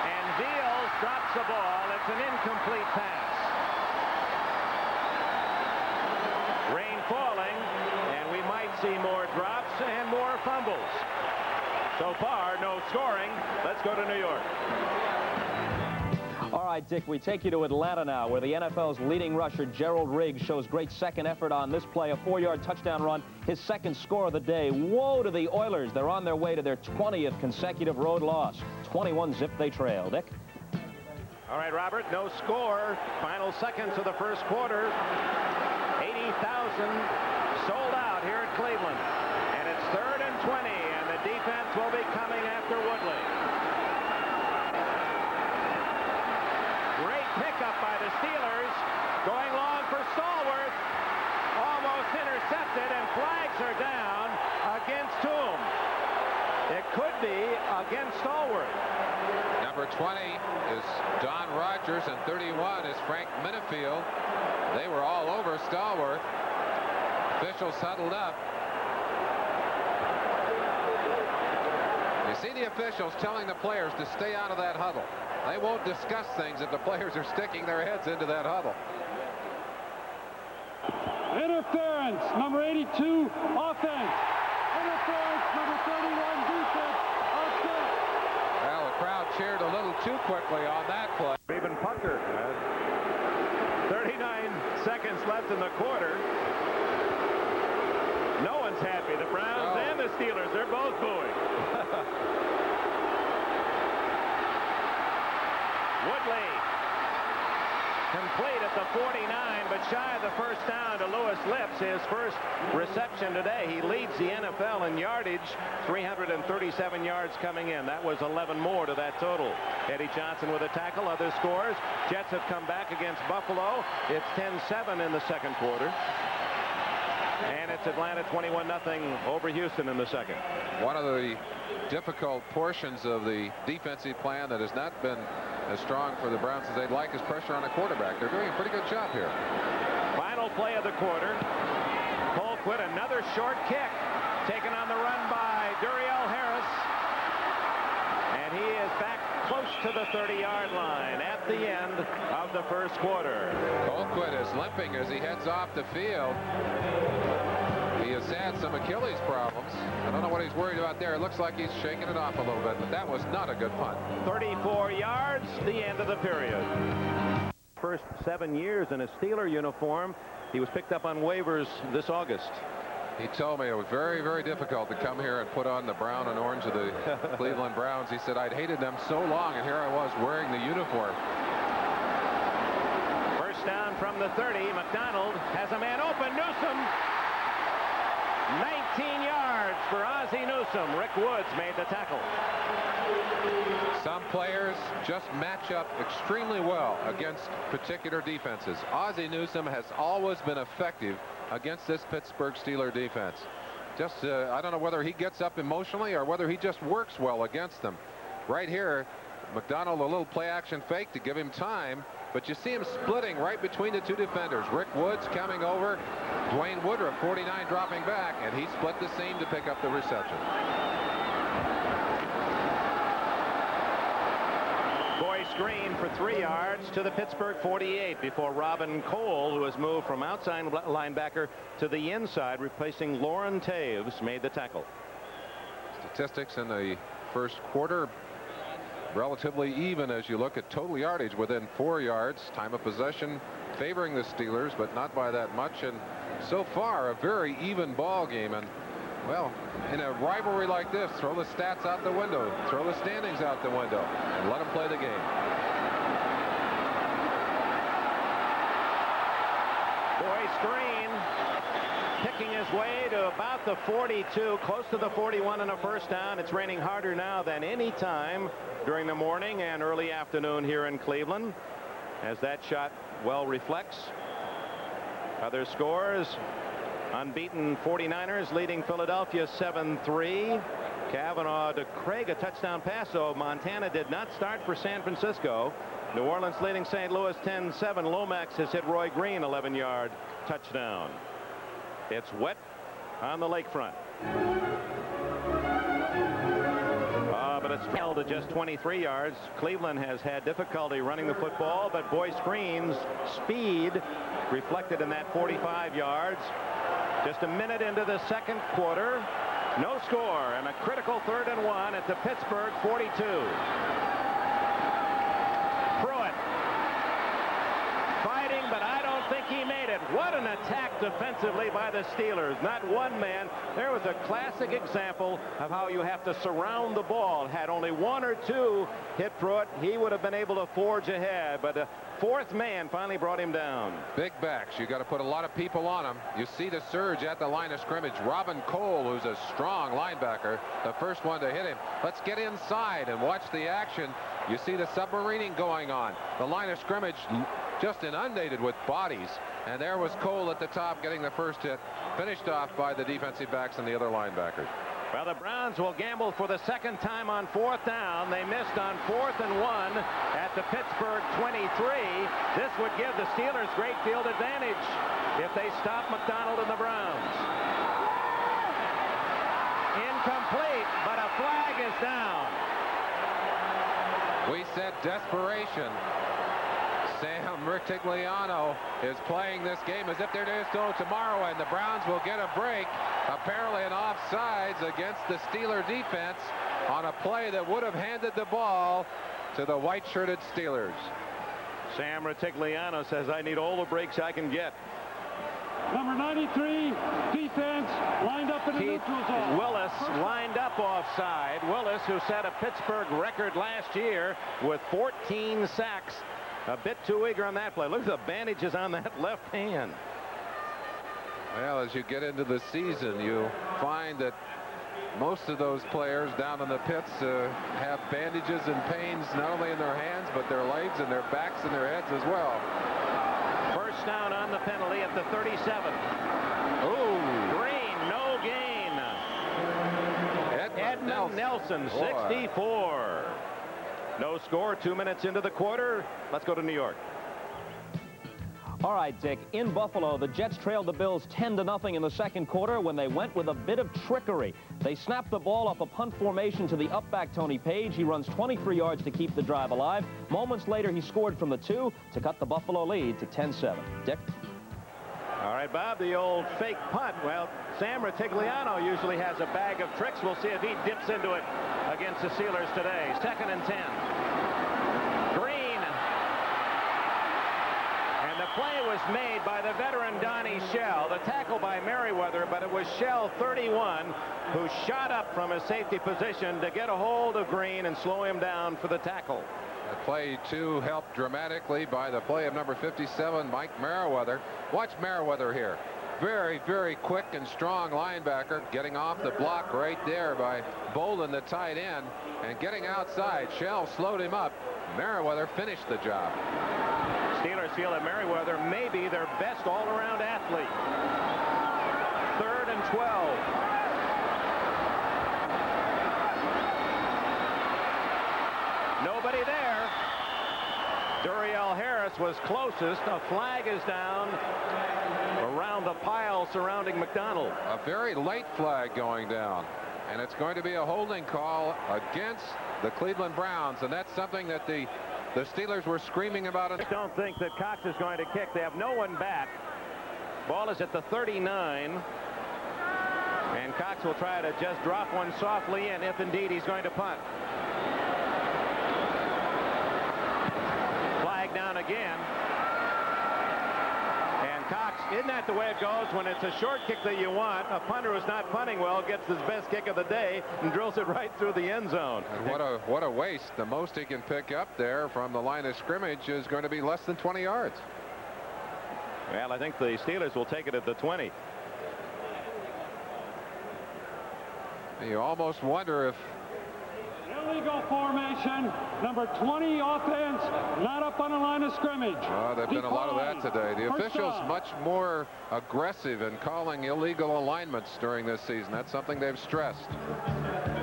And Veals drops the ball. It's an incomplete pass. Rain falling, and we might see more drops and more fumbles. So far, no scoring. Let's go to New York. All right, Dick, we take you to Atlanta now, where the NFL's leading rusher, Gerald Riggs, shows great second effort on this play, a 4-yard touchdown run, his second score of the day. Woe to the Oilers. They're on their way to their 20th consecutive road loss. 21-zip they trail. Dick? All right, Robert, no score. Final seconds of the first quarter. 80,000 sold out here at Cleveland. And it's 3rd and 20, and the defense will be coming after Woodley. Great pickup by the Steelers. Going long for Stallworth. Almost intercepted, and flags are down against whom? It could be against Stallworth. Number 20 is Don Rogers, and 31 is Frank Minifield. They were all over Stallworth. Officials huddled up. You see the officials telling the players to stay out of that huddle. They won't discuss things if the players are sticking their heads into that huddle. Interference, number 82, offense. Interference, number 31, cheered a little too quickly on that play. Even Pucker. 39 seconds left in the quarter. No one's happy. The Browns and the Steelers, they're both booing. Woodley complete at the 49, but shy of the first down to Lewis Lips. His first reception today. He leads the NFL in yardage, 337 yards coming in. That was 11 more to that total. Eddie Johnson with a tackle. Other scores. Jets have come back against Buffalo. It's 10-7 in the second quarter. And it's Atlanta 21-0 over Houston in the second. One of the difficult portions of the defensive plan that has not been as strong for the Browns as they'd like is pressure on a quarterback. They're doing a pretty good job here. Final play of the quarter. Colquitt, another short kick. Taken on the run by Duriel Harris. And he is back close to the 30-yard line at the end of the first quarter. Colquitt is limping as he heads off the field. He has had some Achilles problems. I don't know what he's worried about there. It looks like he's shaking it off a little bit, but that was not a good punt. 34 yards, the end of the period. First 7 years in a Steeler uniform. He was picked up on waivers this August. He told me it was very, very difficult to come here and put on the brown and orange of the Cleveland Browns. He said, I'd hated them so long, and here I was wearing the uniform. First down from the 30. McDonald has a man open. Newsome. 19 yards for Ozzie Newsome. Rick Woods made the tackle. Some players just match up extremely well against particular defenses. Ozzie Newsome has always been effective against this Pittsburgh Steelers defense. Just I don't know whether he gets up emotionally or whether he just works well against them. Right here, McDonald a little play action fake to give him time, but you see him splitting right between the two defenders. Rick Woods coming over, Dwayne Woodruff 49 dropping back, and he split the seam to pick up the reception. Bryce Green for 3 yards to the Pittsburgh 48 before Robin Cole, who has moved from outside linebacker to the inside, replacing Lauren Taves, made the tackle. Statistics in the first quarter relatively even as you look at total yardage within 4 yards. Time of possession favoring the Steelers, but not by that much. And so far a very even ball game. And well, in a rivalry like this, throw the stats out the window, throw the standings out the window, and let them play the game. Bryce Green picking his way to about the 42, close to the 41 and a first down. It's raining harder now than any time during the morning and early afternoon here in Cleveland, as that shot well reflects. Other scores: unbeaten 49ers leading Philadelphia 7-3. Kavanaugh to Craig, a touchdown pass. So Montana did not start for San Francisco. New Orleans leading St. Louis 10-7. Lomax has hit Roy Green, 11-yard touchdown. It's wet on the lakefront. But it's held to just 23 yards. Cleveland has had difficulty running the football, but Bryce Green's speed reflected in that 45 yards. Just a minute into the second quarter. No score, and a critical 3rd and 1 at the Pittsburgh 42. Pruitt fighting, but I don't think he made it. What an attack defensively by the Steelers. Not one man. There was a classic example of how you have to surround the ball. Had only 1 or 2 hit Pruitt, he would have been able to forge ahead, but a 4th man finally brought him down. Big backs. You got to put a lot of people on them. You see the surge at the line of scrimmage. Robin Cole, who's a strong linebacker, the first one to hit him. Let's get inside and watch the action. You see the submarining going on. The line of scrimmage just inundated with bodies. And there was Cole at the top getting the first hit, finished off by the defensive backs and the other linebackers. Well, the Browns will gamble for the second time on 4th down. They missed on 4th and 1 at the Pittsburgh 23. This would give the Steelers great field advantage if they stop McDonald and the Browns. Incomplete, but a flag is down. We said desperation. Sam Rictigliano is playing this game as if there is no tomorrow, and the Browns will get a break. Apparently an offsides against the Steeler defense, on a play that would have handed the ball to the white-shirted Steelers. Sam Retigliano says, I need all the breaks I can get. Number 93, defense, lined up in the neutral zone. Willis lined up offside. Willis, who set a Pittsburgh record last year with 14 sacks. A bit too eager on that play. Look at the bandages on that left hand. Well, as you get into the season, you find that most of those players down in the pits have bandages and pains not only in their hands, but their legs and their backs and their heads as well. First down on the penalty at the 37. Ooh. Green, no gain. Edmund Nelson, 64. No score, 2 minutes into the quarter. Let's go to New York. All right, Dick, in Buffalo, the Jets trailed the Bills 10-0 in the second quarter when they went with a bit of trickery. They snapped the ball off a punt formation to the up-back Tony Page. He runs 23 yards to keep the drive alive. Moments later, he scored from the 2 to cut the Buffalo lead to 10-7. Dick? All right, Bob, the old fake punt. Well, Sam Retigliano usually has a bag of tricks. We'll see if he dips into it against the Steelers today. 2nd and 10. Green. And the play was made by the veteran Donnie Shell. The tackle by Merriweather, but it was Shell, 31, who shot up from his safety position to get a hold of Green and slow him down for the tackle. The play, too, helped dramatically by the play of number 57, Mike Merriweather. Watch Merriweather here. Very, very quick and strong linebacker, getting off the block right there by Bolden, the tight end, and getting outside. Shell slowed him up. Merriweather finished the job. Steelers feel that Merriweather may be their best all-around athlete. 3rd and 12. Nobody there. Duriel Harris was closest. A flag is down around the pile surrounding McDonald. A very late flag going down. And it's going to be a holding call against the Cleveland Browns. And that's something that the Steelers were screaming about. I don't think that Cox is going to kick. They have no one back. Ball is at the 39. And Cox will try to just drop one softly in if indeed he's going to punt. Flag down again. And Cox, isn't that the way it goes when it's a short kick that you want? A punter who's not punting well gets his best kick of the day and drills it right through the end zone. And what a waste. The most he can pick up there from the line of scrimmage is going to be less than 20 yards. Well, I think the Steelers will take it at the 20. You almost wonder if Illegal formation, number 20 offense, not up on the line of scrimmage. There's been a lot of that today. The officials much more aggressive in calling illegal alignments during this season. That's something they've stressed.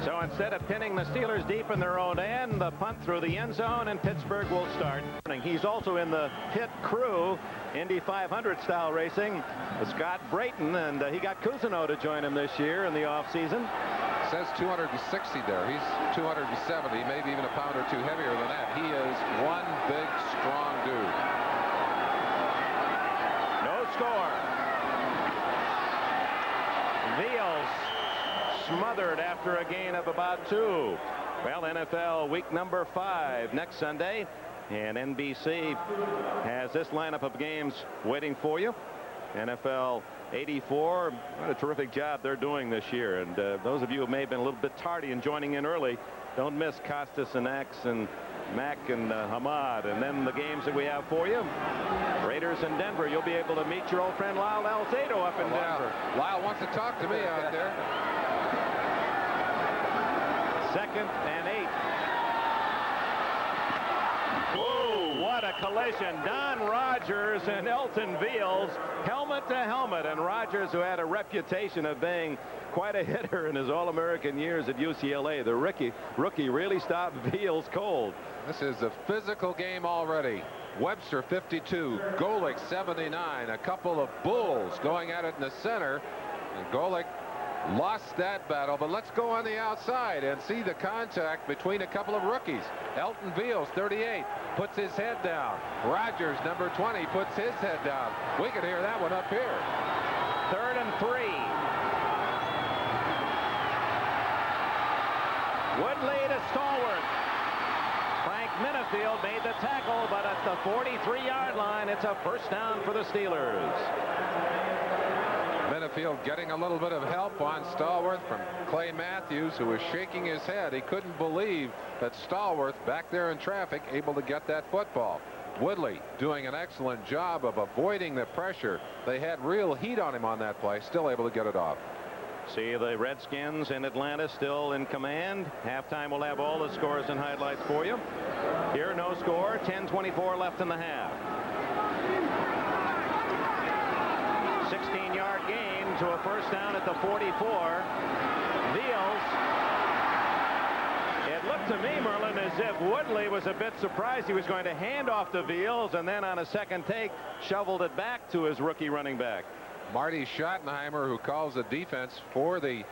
So instead of pinning the Steelers deep in their own end, the punt through the end zone, and Pittsburgh will start. He's also in the pit crew, Indy 500 style racing, Scott Brayton, and he got Cousineau to join him this year in the offseason. Says 260 there. He's 270, maybe even a pound or two heavier than that. He is one big, strong dude. No score. Veals smothered after a gain of about 2. Well, NFL week number 5 next Sunday, and NBC has this lineup of games waiting for you. NFL 84, what a terrific job they're doing this year. And those of you who may have been a little bit tardy in joining in early, don't miss Costas and X and Mack and Hamad. And then the games that we have for you, Raiders in Denver. You'll be able to meet your old friend Lyle Alzado up in Denver. Lyle wants to talk to me out there. 2nd and 8. Whoa, what a collision. Don Rogers and Elton Veals, helmet to helmet. And Rogers, who had a reputation of being quite a hitter in his All-American years at UCLA, the rookie really stopped Veals cold. This is a physical game already. Webster 52, Golick 79, a couple of bulls going at it in the center, and Golick lost that battle. But let's go on the outside and see the contact between a couple of rookies. Elton Veals, 38, puts his head down. Rogers, number 20, puts his head down. We can hear that one up here. 3rd and 3. Woodley to Stallworth. Frank Minifield made the tackle, but at the 43-yard line, it's a first down for the Steelers. Minifield getting a little bit of help on Stallworth from Clay Matthews, who was shaking his head. He couldn't believe that Stallworth, back there in traffic, able to get that football. Woodley doing an excellent job of avoiding the pressure. They had real heat on him on that play, still able to get it off. See the Redskins in Atlanta still in command. Halftime will have all the scores and highlights for you. Here, no score, 10:24 left in the half. 16-yard gain to a first down at the 44. Veals. It looked to me, Merlin, as if Woodley was a bit surprised he was going to hand off to Veals, and then on a second take shoveled it back to his rookie running back. Marty Schottenheimer, who calls the defense for the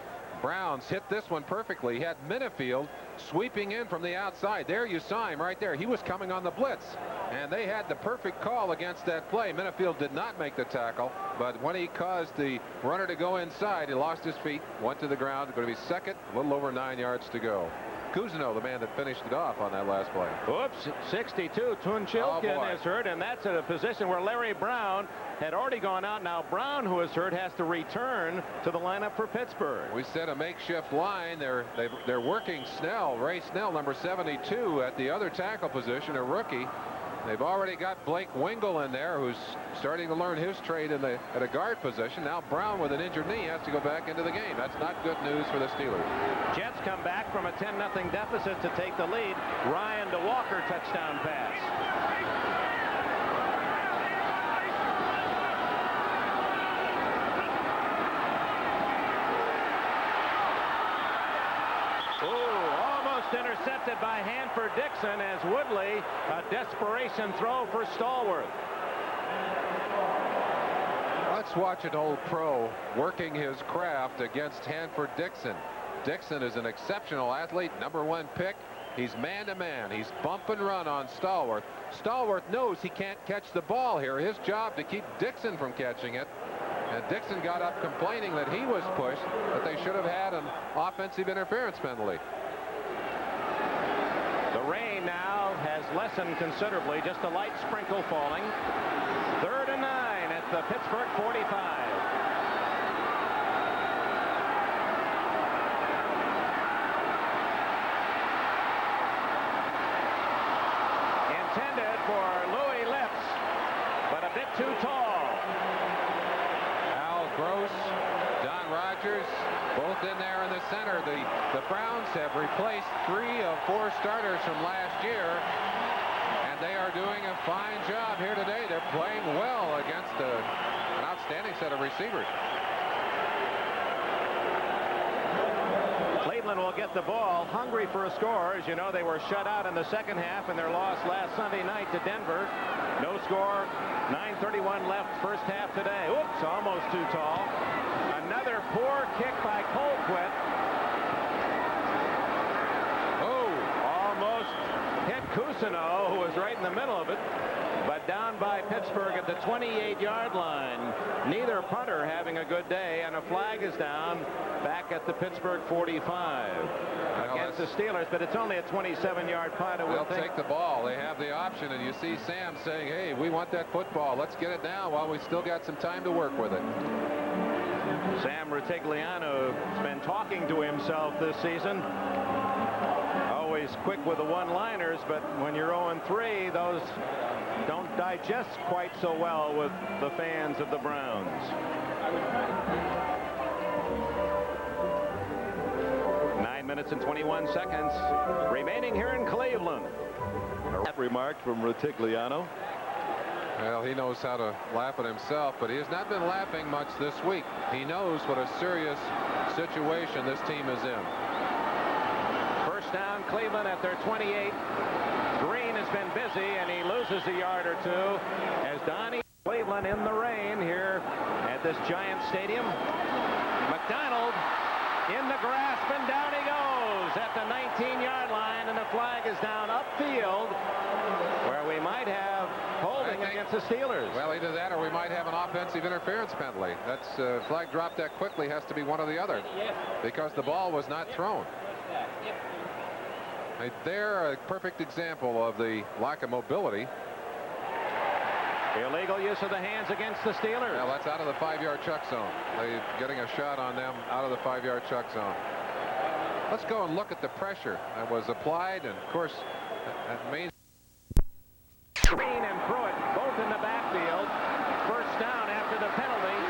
Browns, hit this one perfectly. He had Minifield sweeping in from the outside. There you saw him right there. He was coming on the blitz, and they had the perfect call against that play. Minifield did not make the tackle, but when he caused the runner to go inside, he lost his feet, went to the ground. Going to be second, a little over 9 yards to go. Cousineau, the man that finished it off on that last play. Oops, 62. Tunchilkin is hurt, and that's at a position where Larry Brown had already gone out. Now Brown, who is hurt, has to return to the lineup for Pittsburgh. We set a makeshift line. They're working Snell, Ray Snell, number 72, at the other tackle position, a rookie. They've already got Blake Wingle in there, who's starting to learn his trade at a guard position. Now Brown, with an injured knee, has to go back into the game. That's not good news for the Steelers. Jets come back from a 10-0 deficit to take the lead. Ryan to Walker, touchdown pass. Intercepted by Hanford Dixon as Woodley, a desperation throw for Stallworth. Let's watch an old pro working his craft against Hanford Dixon. Dixon is an exceptional athlete, #1 pick. He's man-to-man. He's bump and run on Stallworth. Stallworth knows he can't catch the ball here. His job to keep Dixon from catching it. And Dixon got up complaining that he was pushed, that they should have had an offensive interference penalty. The rain now has lessened considerably, just a light sprinkle falling. 3rd and 9 at the Pittsburgh 45. Intended for Louis Lips, but a bit too tall. Al Gross, Don Rogers, both in there in the center. The Browns have replaced 3 of 4 starters from last year, and they are doing a fine job here today. They're playing well against an outstanding set of receivers. Cleveland will get the ball, hungry for a score. As you know, they were shut out in the second half in their loss last Sunday night to Denver. No score, 9:31 left first half today. Oops, almost too tall. Another poor kick by Colquitt. Oh, almost hit Cousineau, who was right in the middle of it, but down by Pittsburgh at the 28-yard line. Neither punter having a good day, and a flag is down back at the Pittsburgh 45 against the Steelers, but it's only a 27-yard punt. They'll take the ball. They have the option, and you see Sam saying, hey, we want that football. Let's get it now while we still got some time to work with it. Sam Rutigliano has been talking to himself this season. Always quick with the one-liners, but when you're 0-3, those don't digest quite so well with the fans of the Browns. 9 minutes and 21 seconds remaining here in Cleveland. That remark from Rutigliano. Well, he knows how to laugh at himself, but he has not been laughing much this week. He knows what a serious situation this team is in. First down, Cleveland at their 28. Green has been busy, and he loses a yard or two as Donnie Cleveland in the rain here at this giant stadium. McDonald in the grasp, and down he goes at the 19-yard line, and the flag is down upfield where we might have holding against the Steelers. Well, either that or we might have an offensive interference penalty. That's flag dropped that quickly has to be one or the other because the ball was not thrown. They're a perfect example of the lack of mobility. Illegal use of the hands against the Steelers. Well, that's out of the 5-yard chuck zone. They're getting a shot on them out of the 5-yard chuck zone. Let's go and look at the pressure that was applied, and of course, that means Green and Pruitt both in the backfield. First down after the penalty.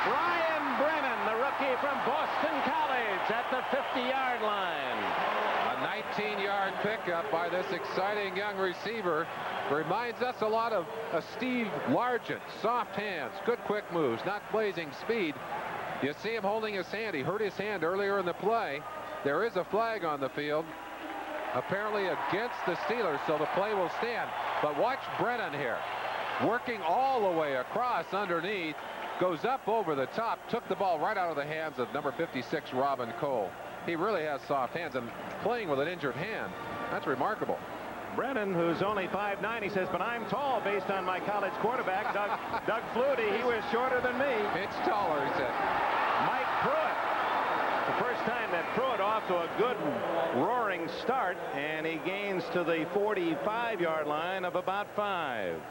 Brian Brennan, the rookie from Boston College, at the 50-yard line. A 19-yard pickup by this exciting young receiver. Reminds us a lot of Steve Largent. Soft hands, good quick moves, not blazing speed. You see him holding his hand. He hurt his hand earlier in the play. There is a flag on the field, apparently against the Steelers, so the play will stand. But watch Brennan here, working all the way across underneath, goes up over the top, took the ball right out of the hands of number 56, Robin Cole. He really has soft hands, and playing with an injured hand, that's remarkable. Brennan, who's only 5'9", he says, but I'm tall based on my college quarterback, Doug Flutie. He was shorter than me. It's taller, he said. Mike Pruitt. The first time that Pruitt off to a good roaring start, and he gains to the 45-yard line of about 5.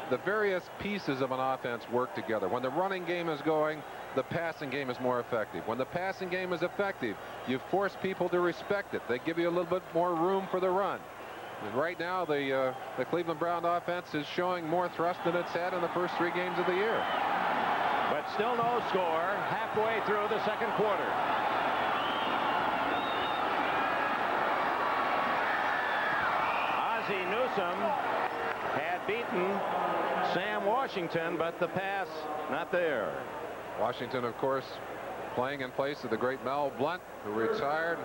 The various pieces of an offense work together. When the running game is going, the passing game is more effective. When the passing game is effective, you force people to respect it. They give you a little bit more room for the run. And right now, the Cleveland Brown offense is showing more thrust than it's had in the first 3 games of the year. But still no score halfway through the second quarter. Ozzie Newsome had beaten Sam Washington, but the pass not there. Washington, of course, playing in place of the great Mel Blount, who retired.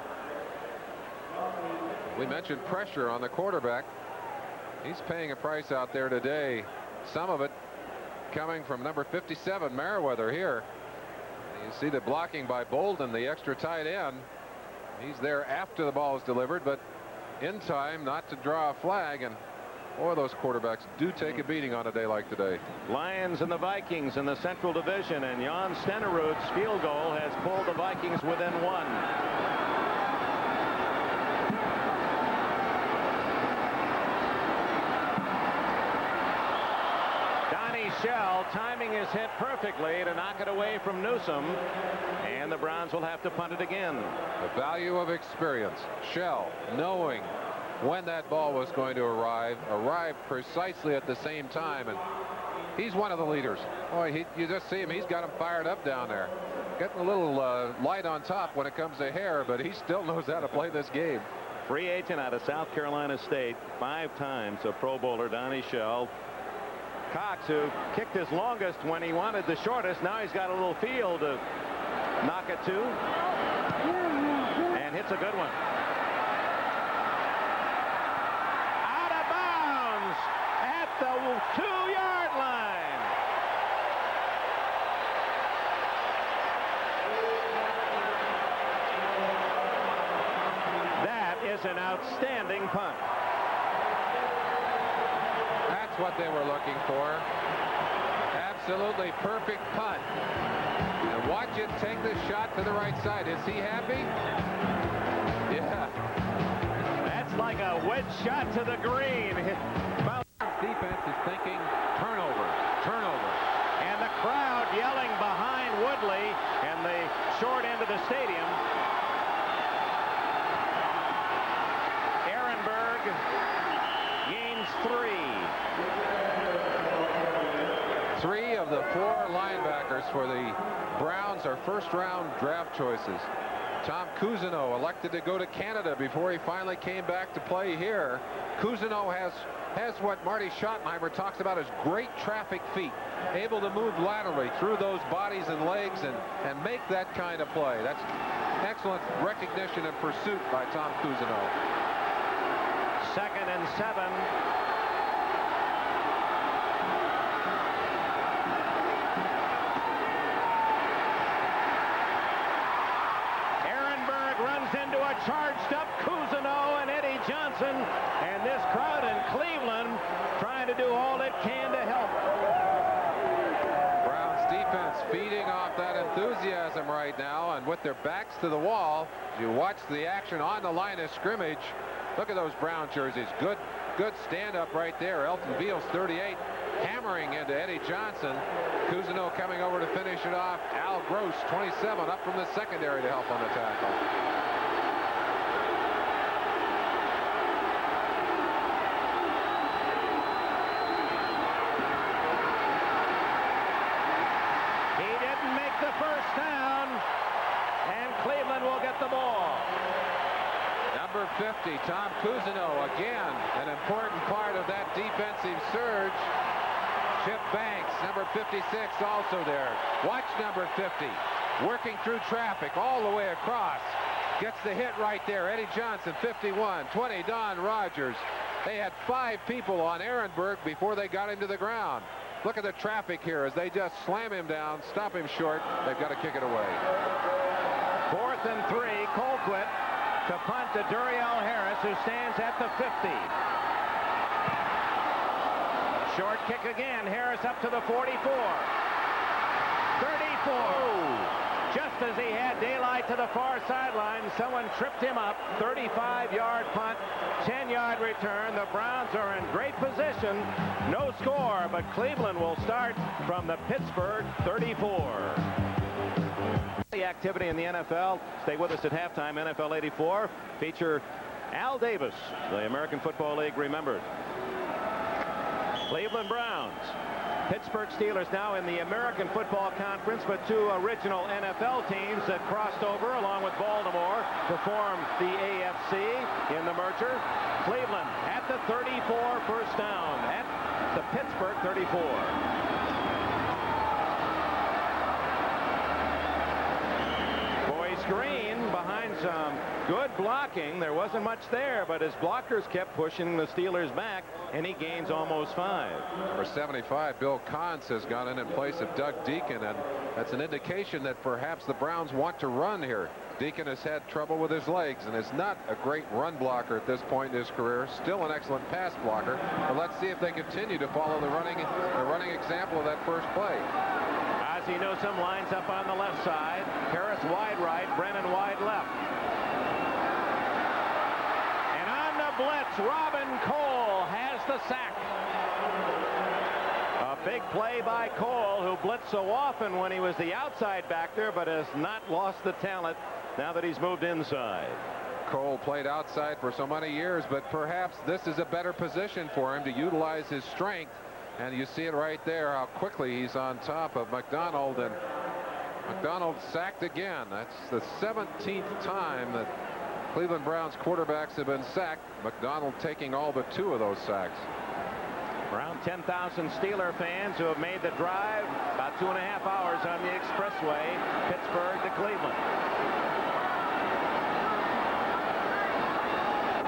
We mentioned pressure on the quarterback. He's paying a price out there today. Some of it coming from number 57, Merriweather, here. You see the blocking by Bolden, the extra tight end. He's there after the ball is delivered, but in time not to draw a flag. And boy, those quarterbacks do take a beating on a day like today. Lions and the Vikings in the Central Division, and Jan Stenerud's field goal has pulled the Vikings within 1. Shell timing his hit perfectly to knock it away from Newsome, and the Browns will have to punt it again. The value of experience. Shell, knowing when that ball was going to arrived precisely at the same time, and he's one of the leaders. Boy, you just see him. He's got him fired up down there. Getting a little light on top when it comes to hair, but he still knows how to play this game. Free agent out of South Carolina State, 5 times a Pro Bowler, Donnie Shell. Cox, who kicked his longest when he wanted the shortest, now he's got a little field to knock it to, and hits a good one. Out of bounds at the 2-yard line. That is an outstanding punt. That's what they were looking for. Absolutely perfect punt. And watch it take the shot to the right side. Is he happy? Yeah. That's like a wedge shot to the green. Defense is thinking turnover. And the crowd yelling behind Woodley and the short end of the stadium. Ehrenberg gains 3. 3 of the 4 linebackers for the Browns are first-round draft choices. Tom Cousineau elected to go to Canada before he finally came back to play here. Cousineau has what Marty Schottenheimer talks about as great traffic feet, able to move laterally through those bodies and legs and make that kind of play. That's excellent recognition and pursuit by Tom Cousineau. 2nd and 7. Into a charged up Cousineau and Eddie Johnson, and this crowd in Cleveland trying to do all it can to help. Browns defense feeding off that enthusiasm right now, and with their backs to the wall. You watch the action on the line of scrimmage. Look at those brown jerseys. Good stand-up right there. Elton Beals, 38, hammering into Eddie Johnson. Cousineau coming over to finish it off. Al Gross, 27, up from the secondary to help on the tackle. He didn't make the first down, and Cleveland will get the ball. Number 50, Tom Cousineau, again, an important part of that defensive surge. Chip Banks, number 56, also there. Watch number 50, working through traffic all the way across. Gets the hit right there. Eddie Johnson, 51, 20, Don Rogers. They had 5 people on Ehrenberg before they got him to the ground. Look at the traffic here as they just slam him down, stop him short. They've got to kick it away. 4th and 3, Colquitt to punt to Duriel Harris, who stands at the 50. Short kick again. Harris up to the 44. 34. Just as he had daylight to the far sideline, someone tripped him up. 35-yard punt, 10-yard return. The Browns are in great position. No score, but Cleveland will start from the Pittsburgh 34. The activity in the NFL. Stay with us at halftime. NFL 84 feature Al Davis, the American Football League remembered. Cleveland Browns, Pittsburgh Steelers now in the American Football Conference, but 2 original NFL teams that crossed over along with Baltimore to form the AFC in the merger. Cleveland at the 34, first down at the Pittsburgh 34. Bryce Green behind some good blocking. There wasn't much there, but his blockers kept pushing the Steelers back, and he gains almost 5. Number 75, Bill Cons, has gone in place of Doug Deacon, and that's an indication that perhaps the Browns want to run here. Deacon has had trouble with his legs and is not a great run blocker at this point in his career. Still an excellent pass blocker, but let's see if they continue to follow the running example of that first play. Ozzie Newsome lines up on the left side. Harris wide right, Brennan wide left. And on the blitz, Robin Cole has the sack. A big play by Cole, who blitzed so often when he was the outside back there, but has not lost the talent now that he's moved inside. Cole played outside for so many years, but perhaps this is a better position for him to utilize his strength. And you see it right there, how quickly he's on top of McDonald, and McDonald sacked again. That's the 17th time that Cleveland Browns quarterbacks have been sacked. McDonald taking all but 2 of those sacks. Around 10,000 Steeler fans who have made the drive, about 2.5 hours on the expressway, Pittsburgh to Cleveland.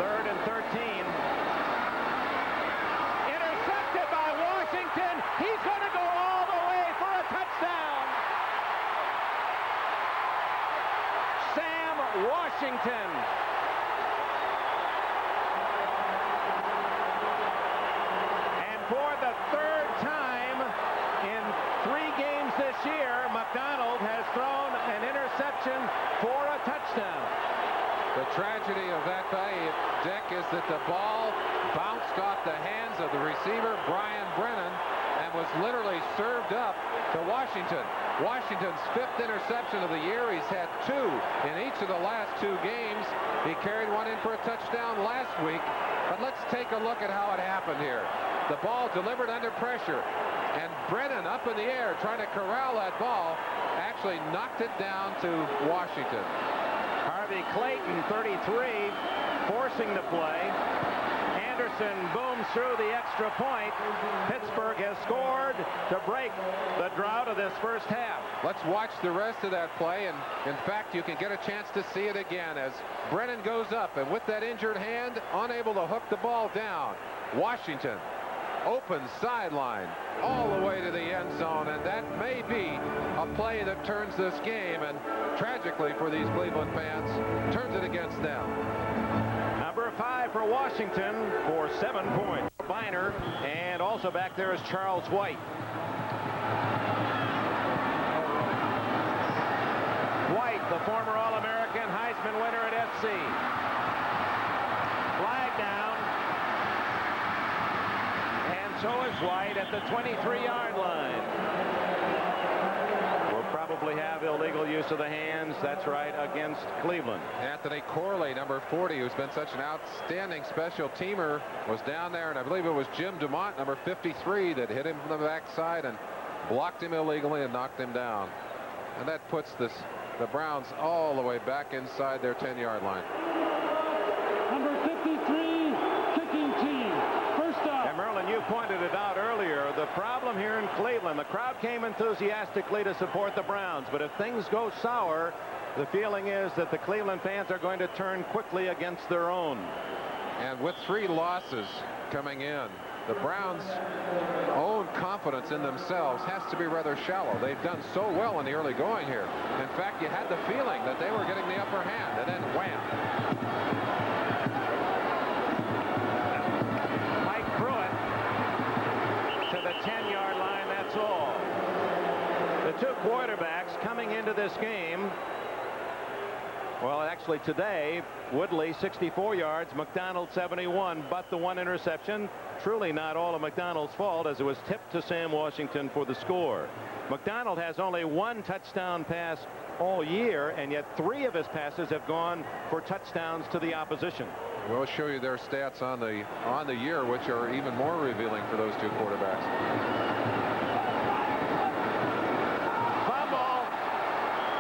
3rd and 13. Intercepted by Washington. He's going to go all the way for a touchdown. Sam Washington. For the 3rd time in 3 games this year, McDonald has thrown an interception for a touchdown. The tragedy of that play, Dick, is that the ball bounced off the hands of the receiver, Brian Brennan, and was literally served up to Washington. Washington's 5th interception of the year. He's had 2 in each of the last 2 games. He carried one in for a touchdown last week. But let's take a look at how it happened here. The ball delivered under pressure, and Brennan up in the air trying to corral that ball actually knocked it down to Washington. Harvey Clayton, 33, forcing the play. Anderson booms through the extra point. Pittsburgh has scored to break the drought of this first half. Let's watch the rest of that play, and in fact you can get a chance to see it again as Brennan goes up, and with that injured hand, unable to hook the ball down. Washington, open sideline all the way to the end zone, and that may be a play that turns this game, and tragically for these Cleveland fans, turns it against them. Number 5 for Washington for 7 points. Biner, and also back there is Charles White. White the former All-American Heisman winner at SC. Flag down. And so is White at the 23-yard line. We'll probably have illegal use of the hands. That's right, against Cleveland. Anthony Corley, number 40, who's been such an outstanding special teamer, was down there, and I believe it was Jim Dumont, number 53, that hit him from the backside and blocked him illegally and knocked him down. And that puts the Browns all the way back inside their 10-yard line. Number 53, kicking team. First down. And Merlin, you pointed it out earlier. The problem here in Cleveland, the crowd came enthusiastically to support the Browns. But if things go sour, the feeling is that the Cleveland fans are going to turn quickly against their own. And with 3 losses coming in, the Browns' own confidence in themselves has to be rather shallow. They've done so well in the early going here. In fact, you had the feeling that they were getting the upper hand, and then wham. Mike Pruitt to the 10-yard line, that's all. The 2 quarterbacks coming into this game, well, actually today, Woodley 64 yards, McDonald 71, but the 1 interception. Truly not all of McDonald's fault, as it was tipped to Sam Washington for the score. McDonald has only 1 touchdown pass all year, and yet 3 of his passes have gone for touchdowns to the opposition. We'll show you their stats on the year, which are even more revealing for those 2 quarterbacks. Fumble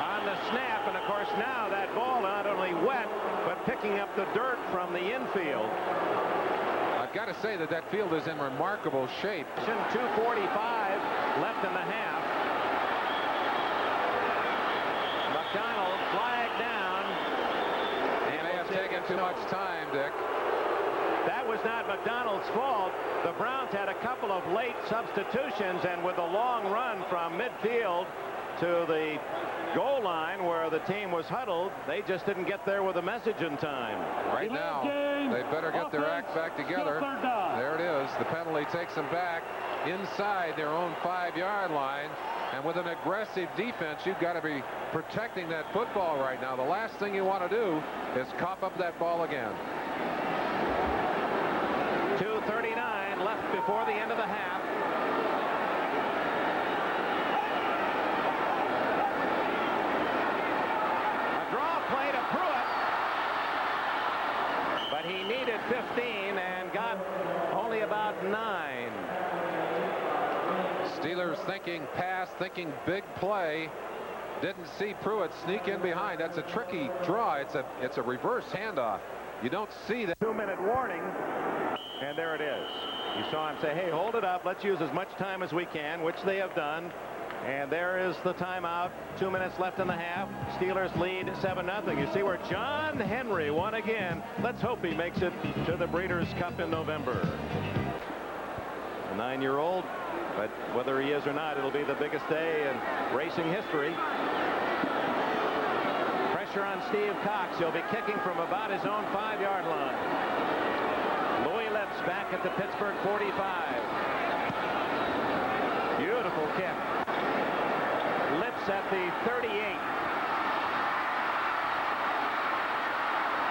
on the snap, and of course now that ball not only wet, but picking up the dirt from the infield. I've got to say that field is in remarkable shape. 2:45 left in the half. McDonald flagged down. He may have taken too much time, Dick. That was not McDonald's fault. The Browns had a couple of late substitutions, and with a long run from midfield to the goal line where the team was huddled, they just didn't get there with a message in time. Right now, they better get their act back together. There it is. The penalty takes them back inside their own 5-yard line. And with an aggressive defense, you've got to be protecting that football right now. The last thing you want to do is cough up that ball again. 2:39 left before the end of the half. Play to Pruitt, but he needed 15 and got only about 9. Steelers thinking pass, thinking big play. Didn't see Pruitt sneak in behind. That's a tricky draw. It's a reverse handoff. You don't see that. 2-minute warning, and there it is. You saw him say, hey, hold it up. Let's use as much time as we can, which they have done. And there is the timeout. 2 minutes left in the half. Steelers lead 7-0. You see where John Henry won again. Let's hope he makes it to the Breeders' Cup in November. A 9-year-old, but whether he is or not, it'll be the biggest day in racing history. Pressure on Steve Cox. He'll be kicking from about his own 5-yard line. Louis Lips back at the Pittsburgh 45. Beautiful kick. Lips at the 38.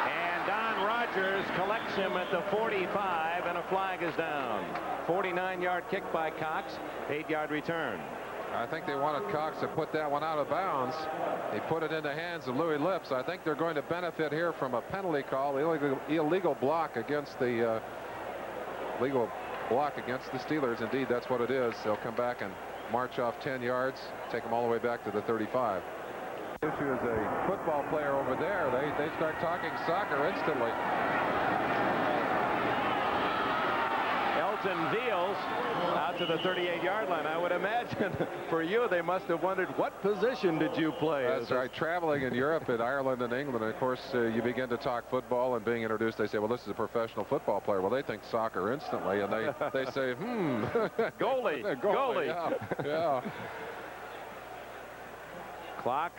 And Don Rogers collects him at the 45, and a flag is down. 49-yard kick by Cox, 8-yard return. I think they wanted Cox to put that one out of bounds. He put it in the hands of Louis Lips. I think they're going to benefit here from a penalty call, illegal block against the Steelers. Indeed, that's what it is. They'll come back and march off 10 yards, take them all the way back to the 35. Issue is a football player over there. They start talking soccer instantly. Elton Veals out to the 38-yard line. I would imagine for you, they must have wondered, what position did you play? That's right. Traveling in Europe, in Ireland and England, and of course, you begin to talk football, and being introduced, they say, well, this is a professional football player. Well, they think soccer instantly, and they say, Goalie. Goalie. Yeah. Clock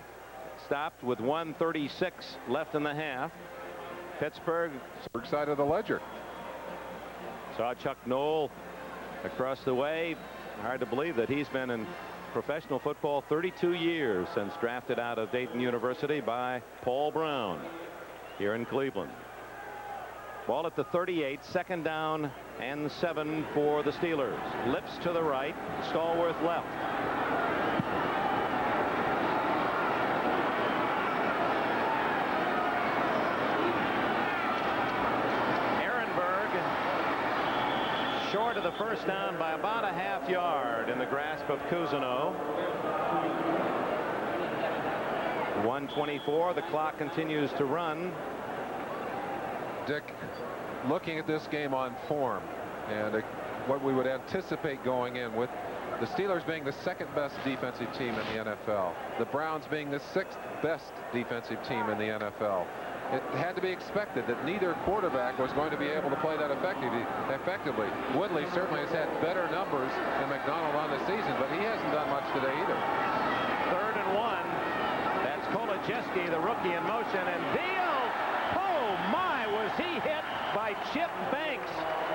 stopped with 1:36 left in the half. Pittsburgh side of the ledger. Saw Chuck Noll across the way. Hard to believe that he's been in professional football 32 years since drafted out of Dayton University by Paul Brown here in Cleveland. Ball at the 38, 2nd down and 7 for the Steelers. Lips to the right, Stallworth left. Short of the first down by about a half yard in the grasp of Cousineau. 1:24. The clock continues to run. Dick, looking at this game on form and what we would anticipate going in, with the Steelers being the 2nd best defensive team in the NFL, the Browns being the 6th best defensive team in the NFL. It had to be expected that neither quarterback was going to be able to play that effectively. Woodley certainly has had better numbers than McDonald on the season, but he hasn't done much today either. 3rd and 1. That's Kolodziejski, the rookie, in motion, and Veal. Oh my, was he hit by Chip Banks.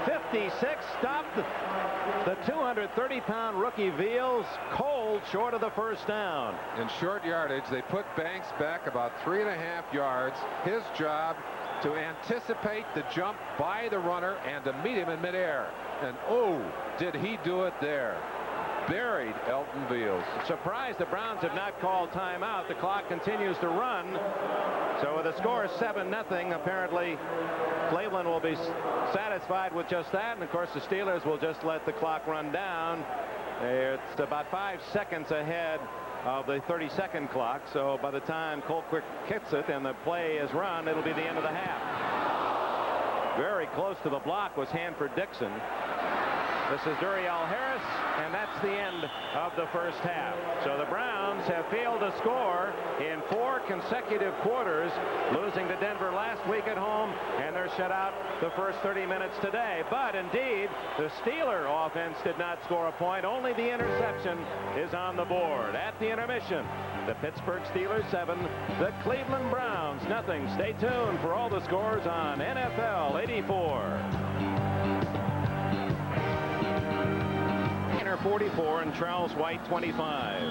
56 stopped the 230-pound rookie Veals cold short of the first down. In short yardage, they put Banks back about 3.5 yards. His job to anticipate the jump by the runner and to meet him in midair. And oh, did he do it there. Buried Elton Veals. Surprised the Browns have not called timeout. The clock continues to run. So with the score is 7-0, apparently Cleveland will be satisfied with just that. And of course the Steelers will just let the clock run down. It's about 5 seconds ahead of the 30-second clock. So by the time Colquitt kicks it and the play is run, it'll be the end of the half. Very close to the block was Hanford-Dixon. This is Duriel Harris, and that's the end of the first half. So the Browns have failed to score in 4 consecutive quarters, losing to Denver last week at home, and they're shut out the first 30 minutes today. But indeed, the Steeler offense did not score a point. Only the interception is on the board. At the intermission, the Pittsburgh Steelers 7, the Cleveland Browns nothing. Stay tuned for all the scores on NFL 84. 44 and Charles White 25.